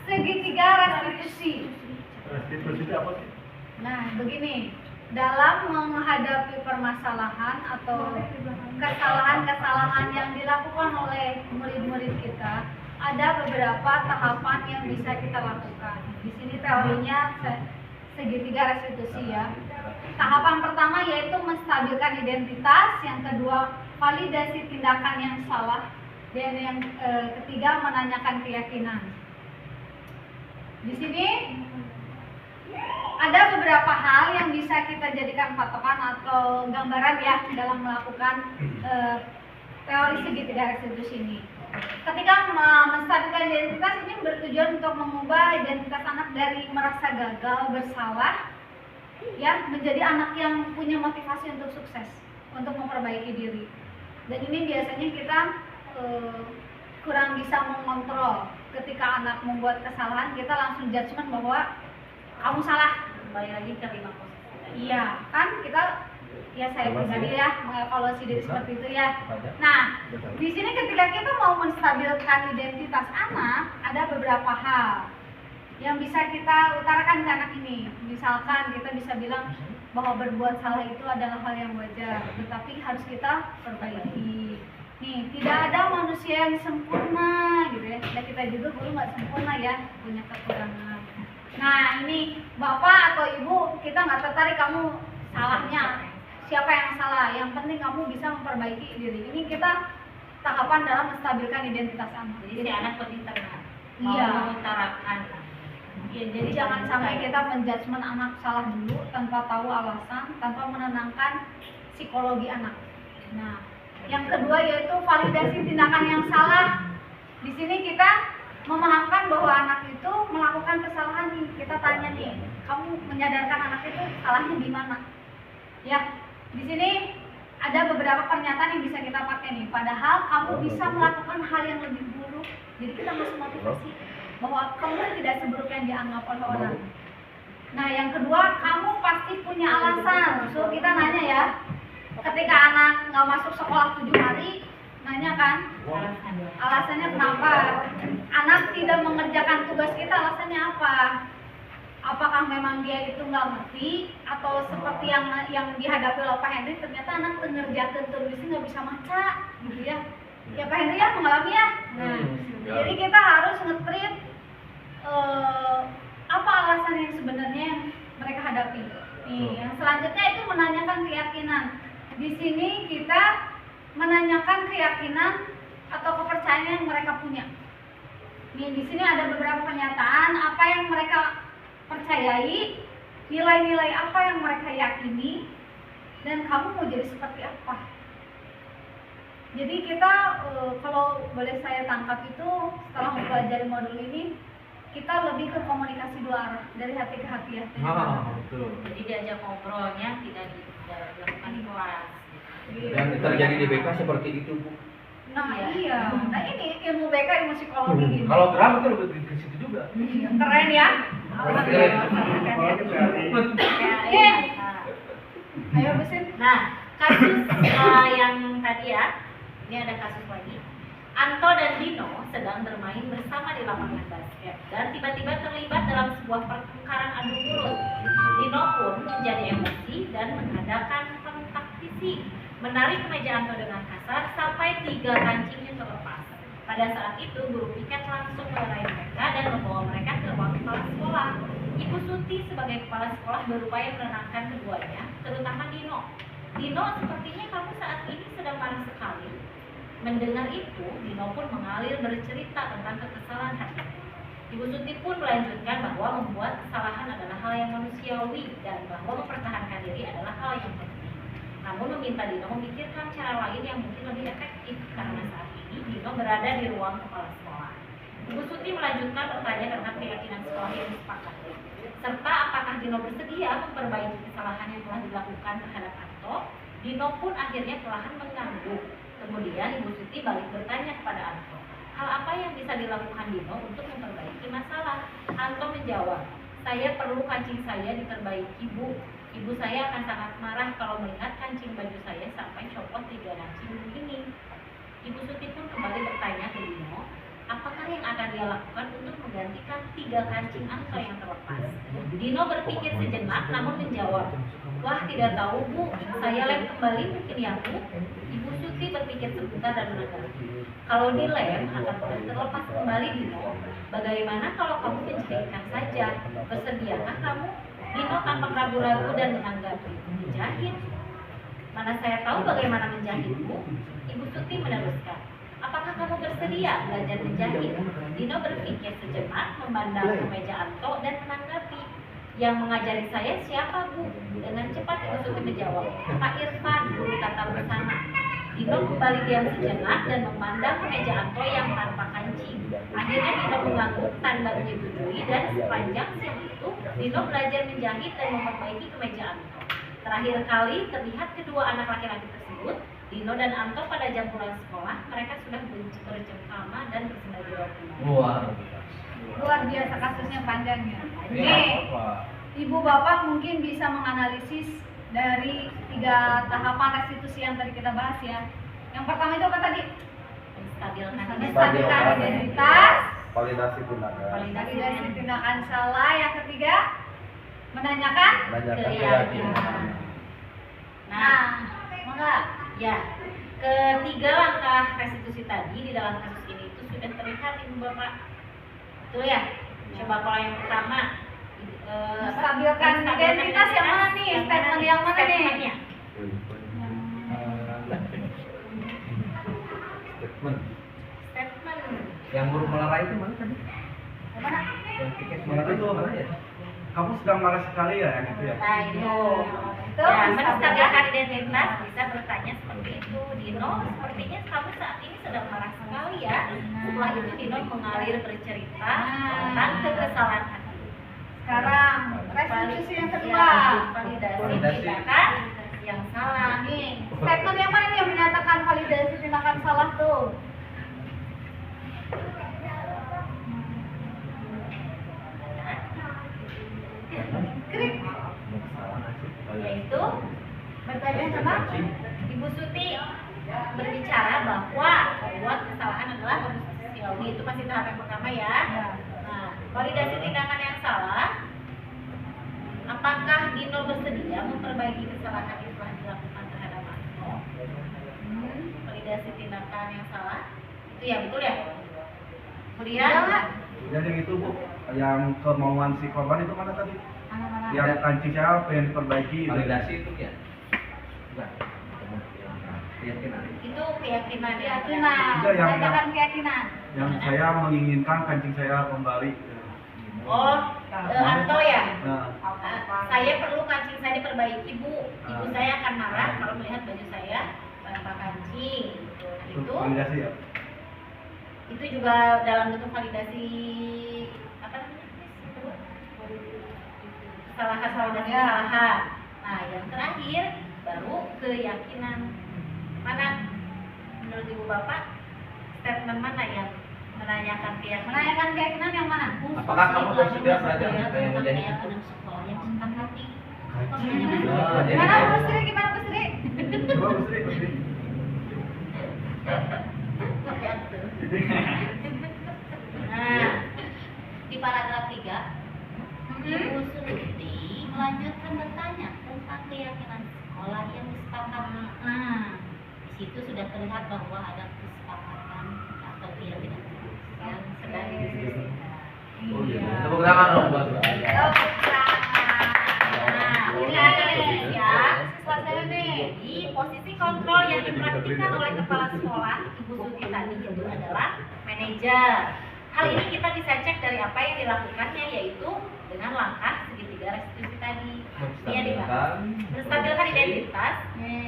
segitiga restitusi. Restitusi itu apa sih? Nah, begini, dalam menghadapi permasalahan atau kesalahan-kesalahan yang dilakukan oleh murid-murid kita, ada beberapa tahapan yang bisa kita lakukan. Di sini teorinya segitiga restitusi ya. Tahapan pertama yaitu menstabilkan identitas, yang kedua validasi tindakan yang salah, dan yang ketiga menanyakan keyakinan. Di sini ada beberapa hal yang bisa kita jadikan patokan atau gambaran ya dalam melakukan teori segitiga restitusi ini. Ketika menstabilkan identitas ini bertujuan untuk mengubah identitas anak dari merasa gagal, bersalah, ya menjadi anak yang punya motivasi untuk sukses, untuk memperbaiki diri. Dan ini biasanya kita kurang bisa mengontrol. Ketika anak membuat kesalahan, kita langsung judgement bahwa kamu salah. kembali lagi ke 5 positif. Iya, kan kita ya saya pribadi ya mengevaluasi diri seperti itu ya. Nah, di sini ketika kita mau menstabilkan identitas anak, ada beberapa hal yang bisa kita utarakan ke anak ini. Misalkan kita bisa bilang bahwa berbuat salah itu adalah hal yang wajar, tetapi harus kita perbaiki. Nih, tidak ada manusia yang sempurna gitu ya. Dan kita juga guru nggak sempurna ya, punya kekurangan. Nah, ini bapak atau ibu, kita nggak tertarik kamu salahnya. Siapa yang salah? Yang penting kamu bisa memperbaiki diri. Ini kita tahapan dalam menstabilkan identitas anak. Jadi si anak lebih tenang. Iya. Mau mengutarakan. Ya, jadi jangan sampai kita menjudgment anak salah dulu tanpa tahu alasan, tanpa menenangkan psikologi anak. Nah, yang kedua yaitu validasi tindakan yang salah. Di sini kita memahamkan bahwa anak itu melakukan kesalahan nih. Kita tanya nih, kamu menyadarkan anak itu salahnya di mana? Ya, di sini ada beberapa pernyataan yang bisa kita pakai nih. Padahal kamu bisa melakukan hal yang lebih buruk. Jadi kita masih motivasi bahwa kamu tidak seburuk yang dianggap oleh orang. Nah, yang kedua, kamu pasti punya alasan. So kita nanya ya, ketika anak nggak masuk sekolah 7 hari, nanya kan, alasannya kenapa? Anak tidak mengerjakan tugas kita, alasannya apa? Apakah memang dia itu nggak ngerti, atau seperti yang dihadapi oleh Pak Henry, ternyata anak mengerjakan tulisnya nggak bisa maca, gitu ya? Ya Pak Henry ya mengalami ya. Nah, jadi kita harus nge-treat apa alasan yang sebenarnya yang mereka hadapi. Nih, yang selanjutnya itu menanyakan keyakinan. Di sini kita menanyakan keyakinan atau kepercayaan yang mereka punya. Nih, di sini ada beberapa pernyataan apa yang mereka percayai, nilai-nilai apa yang mereka yakini, dan kamu mau jadi seperti apa. Jadi kita kalau boleh saya tangkap itu setelah mempelajari modul ini, kita lebih ke komunikasi dua arah, dari hati ke hati ya. Betul. Jadi diajak ngobrolnya tidak dilakukan di kelas. Dan terjadi di BK seperti itu, Bu. Nah iya, nah ini ilmu BK, ilmu psikologi ini. Kalau drama itu lebih ke situ juga. Keren ya. Iya. Ayo Busin. Nah, kasus yang tadi ya, ini ada kasus lagi. Anto dan Dino sedang bermain bersama di lapangan basket dan tiba-tiba terlibat dalam sebuah pertengkaran adu mulut. Dino pun menjadi emosi dan mengadakan kontak fisik, menarik meja Anto dengan kasar sampai 3 kancingnya terlepas. Pada saat itu guru piket langsung melerai mereka dan membawa mereka ke ruang kepala sekolah. Ibu Suti sebagai kepala sekolah berupaya menenangkan keduanya, terutama Dino. Dino, sepertinya kamu saat ini sedang marah sekali. Mendengar itu, Dino pun mengalir bercerita tentang kekesalan hatinya. Ibu Suti pun melanjutkan bahwa membuat kesalahan adalah hal yang manusiawi dan bahwa mempertahankan diri adalah hal yang penting. Namun meminta Dino memikirkan cara lain yang mungkin lebih efektif karena saat ini Dino berada di ruang kepala sekolah. Ibu Suti melanjutkan bertanya tentang keyakinan sekolah yang disepakati, serta apakah Dino bersedia memperbaiki kesalahan yang telah dilakukan terhadap Anto. Dino pun akhirnya perlahan mengangguk. Kemudian Ibu Suti balik bertanya kepada Anto, hal apa yang bisa dilakukan Dino untuk memperbaiki masalah? Anto menjawab, saya perlu kancing saya diperbaiki, Bu. Ibu saya akan sangat marah kalau melihat kancing baju saya sampai copot 3 kancing begini. Ibu Suti pun kembali bertanya ke Dino, apakah yang akan dia lakukan untuk menggantikan 3 kancing Anto yang terlepas? Dino berpikir sejenak namun menjawab, wah tidak tahu Bu, saya lem kembali mungkin ya Bu. Ibu Suti berpikir sebentar dan menanggapi, kalau dilem akan mudah terlepas kembali Dino. Bagaimana kalau kamu menjahitkan saja? Bersediakah kamu? Dino tampak ragu-ragu dan menanggapi, menjahit? Mana saya tahu bagaimana menjahit Bu? Ibu Suti meneruskan, apakah kamu bersedia belajar menjahit? Dino berpikir sejenak, memandang ke meja Anto dan menanggapi, yang mengajari saya siapa Bu? Dengan cepat Ibu Suti menjawab, Pak Irfan, guru tata bersama. Dino kembali diam sejenak dan memandang ke meja Anto yang tanpa kancing. Akhirnya Dino mengangguk tanda menyetujui dan sepanjang siang itu Dino belajar menjahit dan memperbaiki kemeja Anto. Terakhir kali terlihat kedua anak laki-laki tersebut, Dino dan Anto pada jam pulang sekolah, mereka sudah bercengkrama dan bersenda di bawah rumah. Luar biasa kasusnya panjangnya. Ini Nih, apa? Ibu bapak mungkin bisa menganalisis dari 3 tahapan restitusi yang tadi kita bahas ya. Yang pertama itu apa tadi? Menstabilkan identitas, Validasi tindakan. validasi tindakan salah. Yang ketiga, menanyakan Keyakinan. Nah, enggak. Ya, ketiga langkah restitusi tadi di dalam kasus ini itu sudah terlihat Ibu Bapak. Betul ya? Coba kalau yang pertama Menstabilkan identitas yang mana nih? Statement yang mana nih? Statementnya. Statement. Yang buruk melerai itu mana tadi? Mana? Yang tiket mana itu mana ya? Kamu sedang marah sekali ya, yang itu ya? Nah itu. Itu Ya, menstabilkan. menstabilkan identitas bisa bertanya seperti itu. Dino, sepertinya kamu saat ini sedang marah sekali ya. Setelah itu Dino mengalir bercerita tentang kekesalan hati. Sekarang restitusi yang kedua. Ya, validasi tindakan yang salah. Nih, statement yang mana nih yang menyatakan validasi tindakan salah tuh? Krik. Yaitu Bertanya sama Ibu Suti berbicara bahwa membuat kesalahan adalah manusiawi. Itu masih tahap yang pertama ya. Nah, validasi tindakan yang salah. Apakah Dino bersedia memperbaiki kesalahan yang telah dilakukan terhadap Anto? Validasi tindakan yang salah. Itu ya, betul ya? Kemudian Dan yang itu Bu, yang kemauan si korban itu mana tadi? mana-mana. Yang kancing siapa yang diperbaiki? Validasi itu ya? Bukan. Keyakinan. itu keyakinan ya. Keyakinan. Enggak, yang- Menanyakan keyakinan. Yang saya menginginkan kancing saya kembali. Oh, Anto ya? Nah, Saya perlu kancing saya diperbaiki Bu. Ibu saya akan marah kalau melihat baju saya tanpa kancing. itu Itu validasi ya? itu juga dalam bentuk validasi apa namanya? Kesalahan validasi Ya. kesalahan. Nah, yang terakhir baru keyakinan. Mana menurut Ibu Bapak statement mana yang menanyakan keyakinan? Menanyakan keyakinan yang mana? Apakah kamu bersedia belajar yang menjadi keyakinan sekolah yang sepakati? Nah, jadi Gimana Bu Sri? Gimana Bu Sri? Coba Bu Sri, Bu Sri. Nah, Di paragraf 3, Ibu Suti melanjutkan bertanya tentang keyakinan sekolah yang disepakati. Di situ sudah terlihat bahwa ada kesepakatan atau keyakinan yang sedang didiskusikan. tepuk tangan dong buat Oh, diperhatikan oleh kepala sekolah Ibu Suti tadi itu adalah manajer. Hal ini kita bisa cek dari apa yang dilakukannya, yaitu dengan langkah segitiga restitusi tadi. Dia dibahas menstabilkan identitas.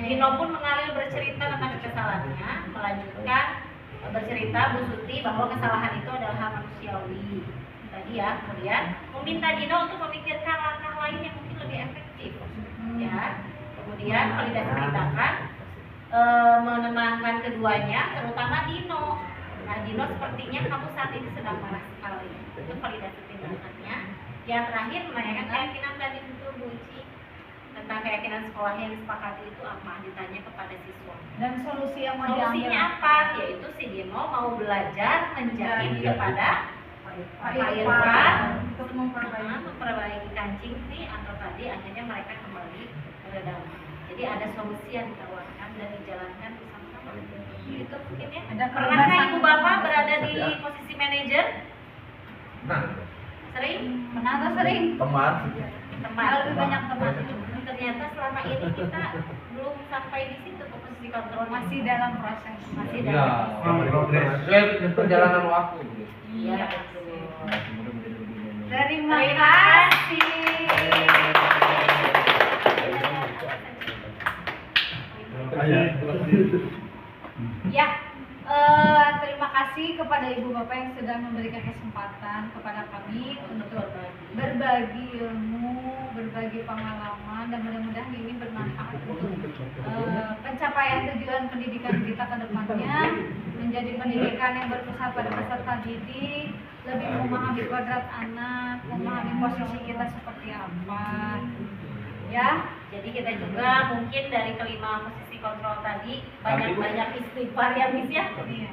Dino pun mengalir bercerita tentang kesalahannya, melanjutkan bercerita Bu Suti bahwa kesalahan itu adalah hal manusiawi tadi ya. Kemudian meminta Dino untuk memikirkan langkah lain yang mungkin lebih efektif ya. Kemudian validasi tindakan, menenangkan keduanya, terutama Dino. Nah, Dino sepertinya kamu saat ini sedang marah sekali. Itu validasi tindakannya. Yang terakhir menanyakan keyakinan tadi itu Bu Uci, tentang keyakinan sekolah yang disepakati itu apa, ditanya kepada siswa. Dan solusi yang mau Solusinya diambil apa? Yaitu si Dino mau belajar menjahit kepada Pak Irfan untuk memperbaiki kancing sih, atau tadi akhirnya mereka kembali berdamai. Jadi ada solusi yang ditawarkan dan dijalankan bersama-sama. Itu mungkin ya. Pernahkah ibu bapak berada di posisi manajer? Nah, Sering? Pernah atau sering? Teman. Teman. Lebih banyak teman. Ternyata selama ini kita belum sampai di situ ke posisi kontrol, Masih dalam proses. masih ya, dalam progres. sesuai perjalanan waktu. Iya. Terima kasih. Ya, terima kasih kepada ibu bapak yang sudah memberikan kesempatan kepada kami untuk berbagi ilmu, berbagi pengalaman, dan mudah-mudahan ini bermanfaat untuk pencapaian tujuan pendidikan kita ke depannya, menjadi pendidikan yang berpusat pada peserta didik, lebih memahami kodrat anak, memahami posisi kita seperti apa. Ya, jadi kita juga mungkin dari kelima posisi kontrol tadi banyak istighfar ya Miss ya.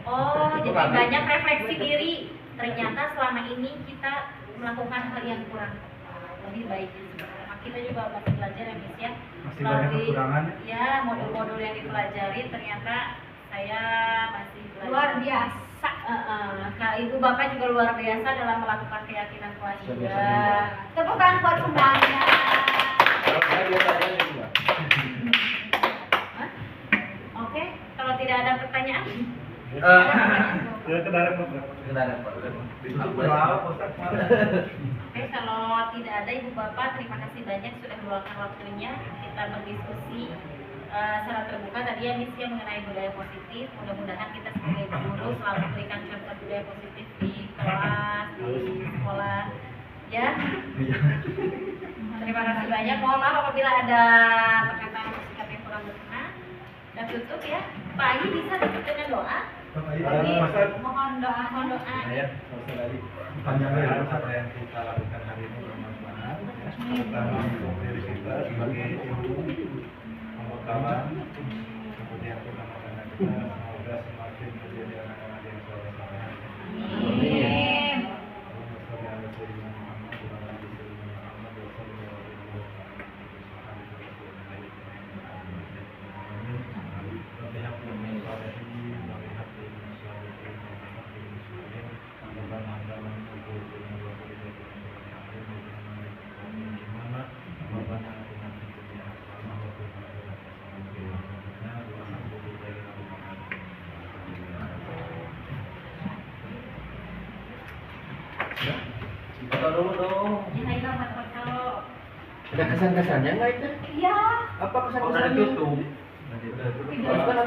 Oh, jadi banyak refleksi diri. Ternyata selama ini kita melakukan hal yang kurang tepat. Lebih baik kita juga masih belajar ya Miss ya. Masih banyak kekurangan. Ya, modul-modul yang dipelajari ternyata saya masih belajar. luar biasa. Kak Ibu Bapak juga luar biasa dalam melakukan keyakinan kelas juga. Tepuk tangan buat semuanya. Kalau saya biasanya juga. Oke, kalau tidak ada pertanyaan, Ya kendaraan Pak. Ditutup berapa Ustaz? oke, kalau tidak ada Ibu Bapak, terima kasih banyak sudah meluangkan waktunya kita berdiskusi secara terbuka tadi ya Miss yang mengenai budaya positif. Mudah-mudahan kita sebagai guru selalu memberikan contoh budaya positif di kelas, di sekolah, ya. Terima kasih banyak. Mohon maaf apabila ada perkataan atau sikap yang kurang berkenan. Dan tutup ya. Pak Ayi bisa tutup dengan doa. Mohon doa, mohon doa. Panjang apa yang kita lakukan hari ini bermanfaat. Pertama untuk diri kita sebagai ibu, pengetahuan, kemudian anak-anak kita semoga semakin menjadi anak-anak yang soleh-soleh. Amin. Foto dulu dong. Ada kesan-kesannya nggak itu? Iya. Apa Udah kesan-kesannya? ditutup. Terus kan ada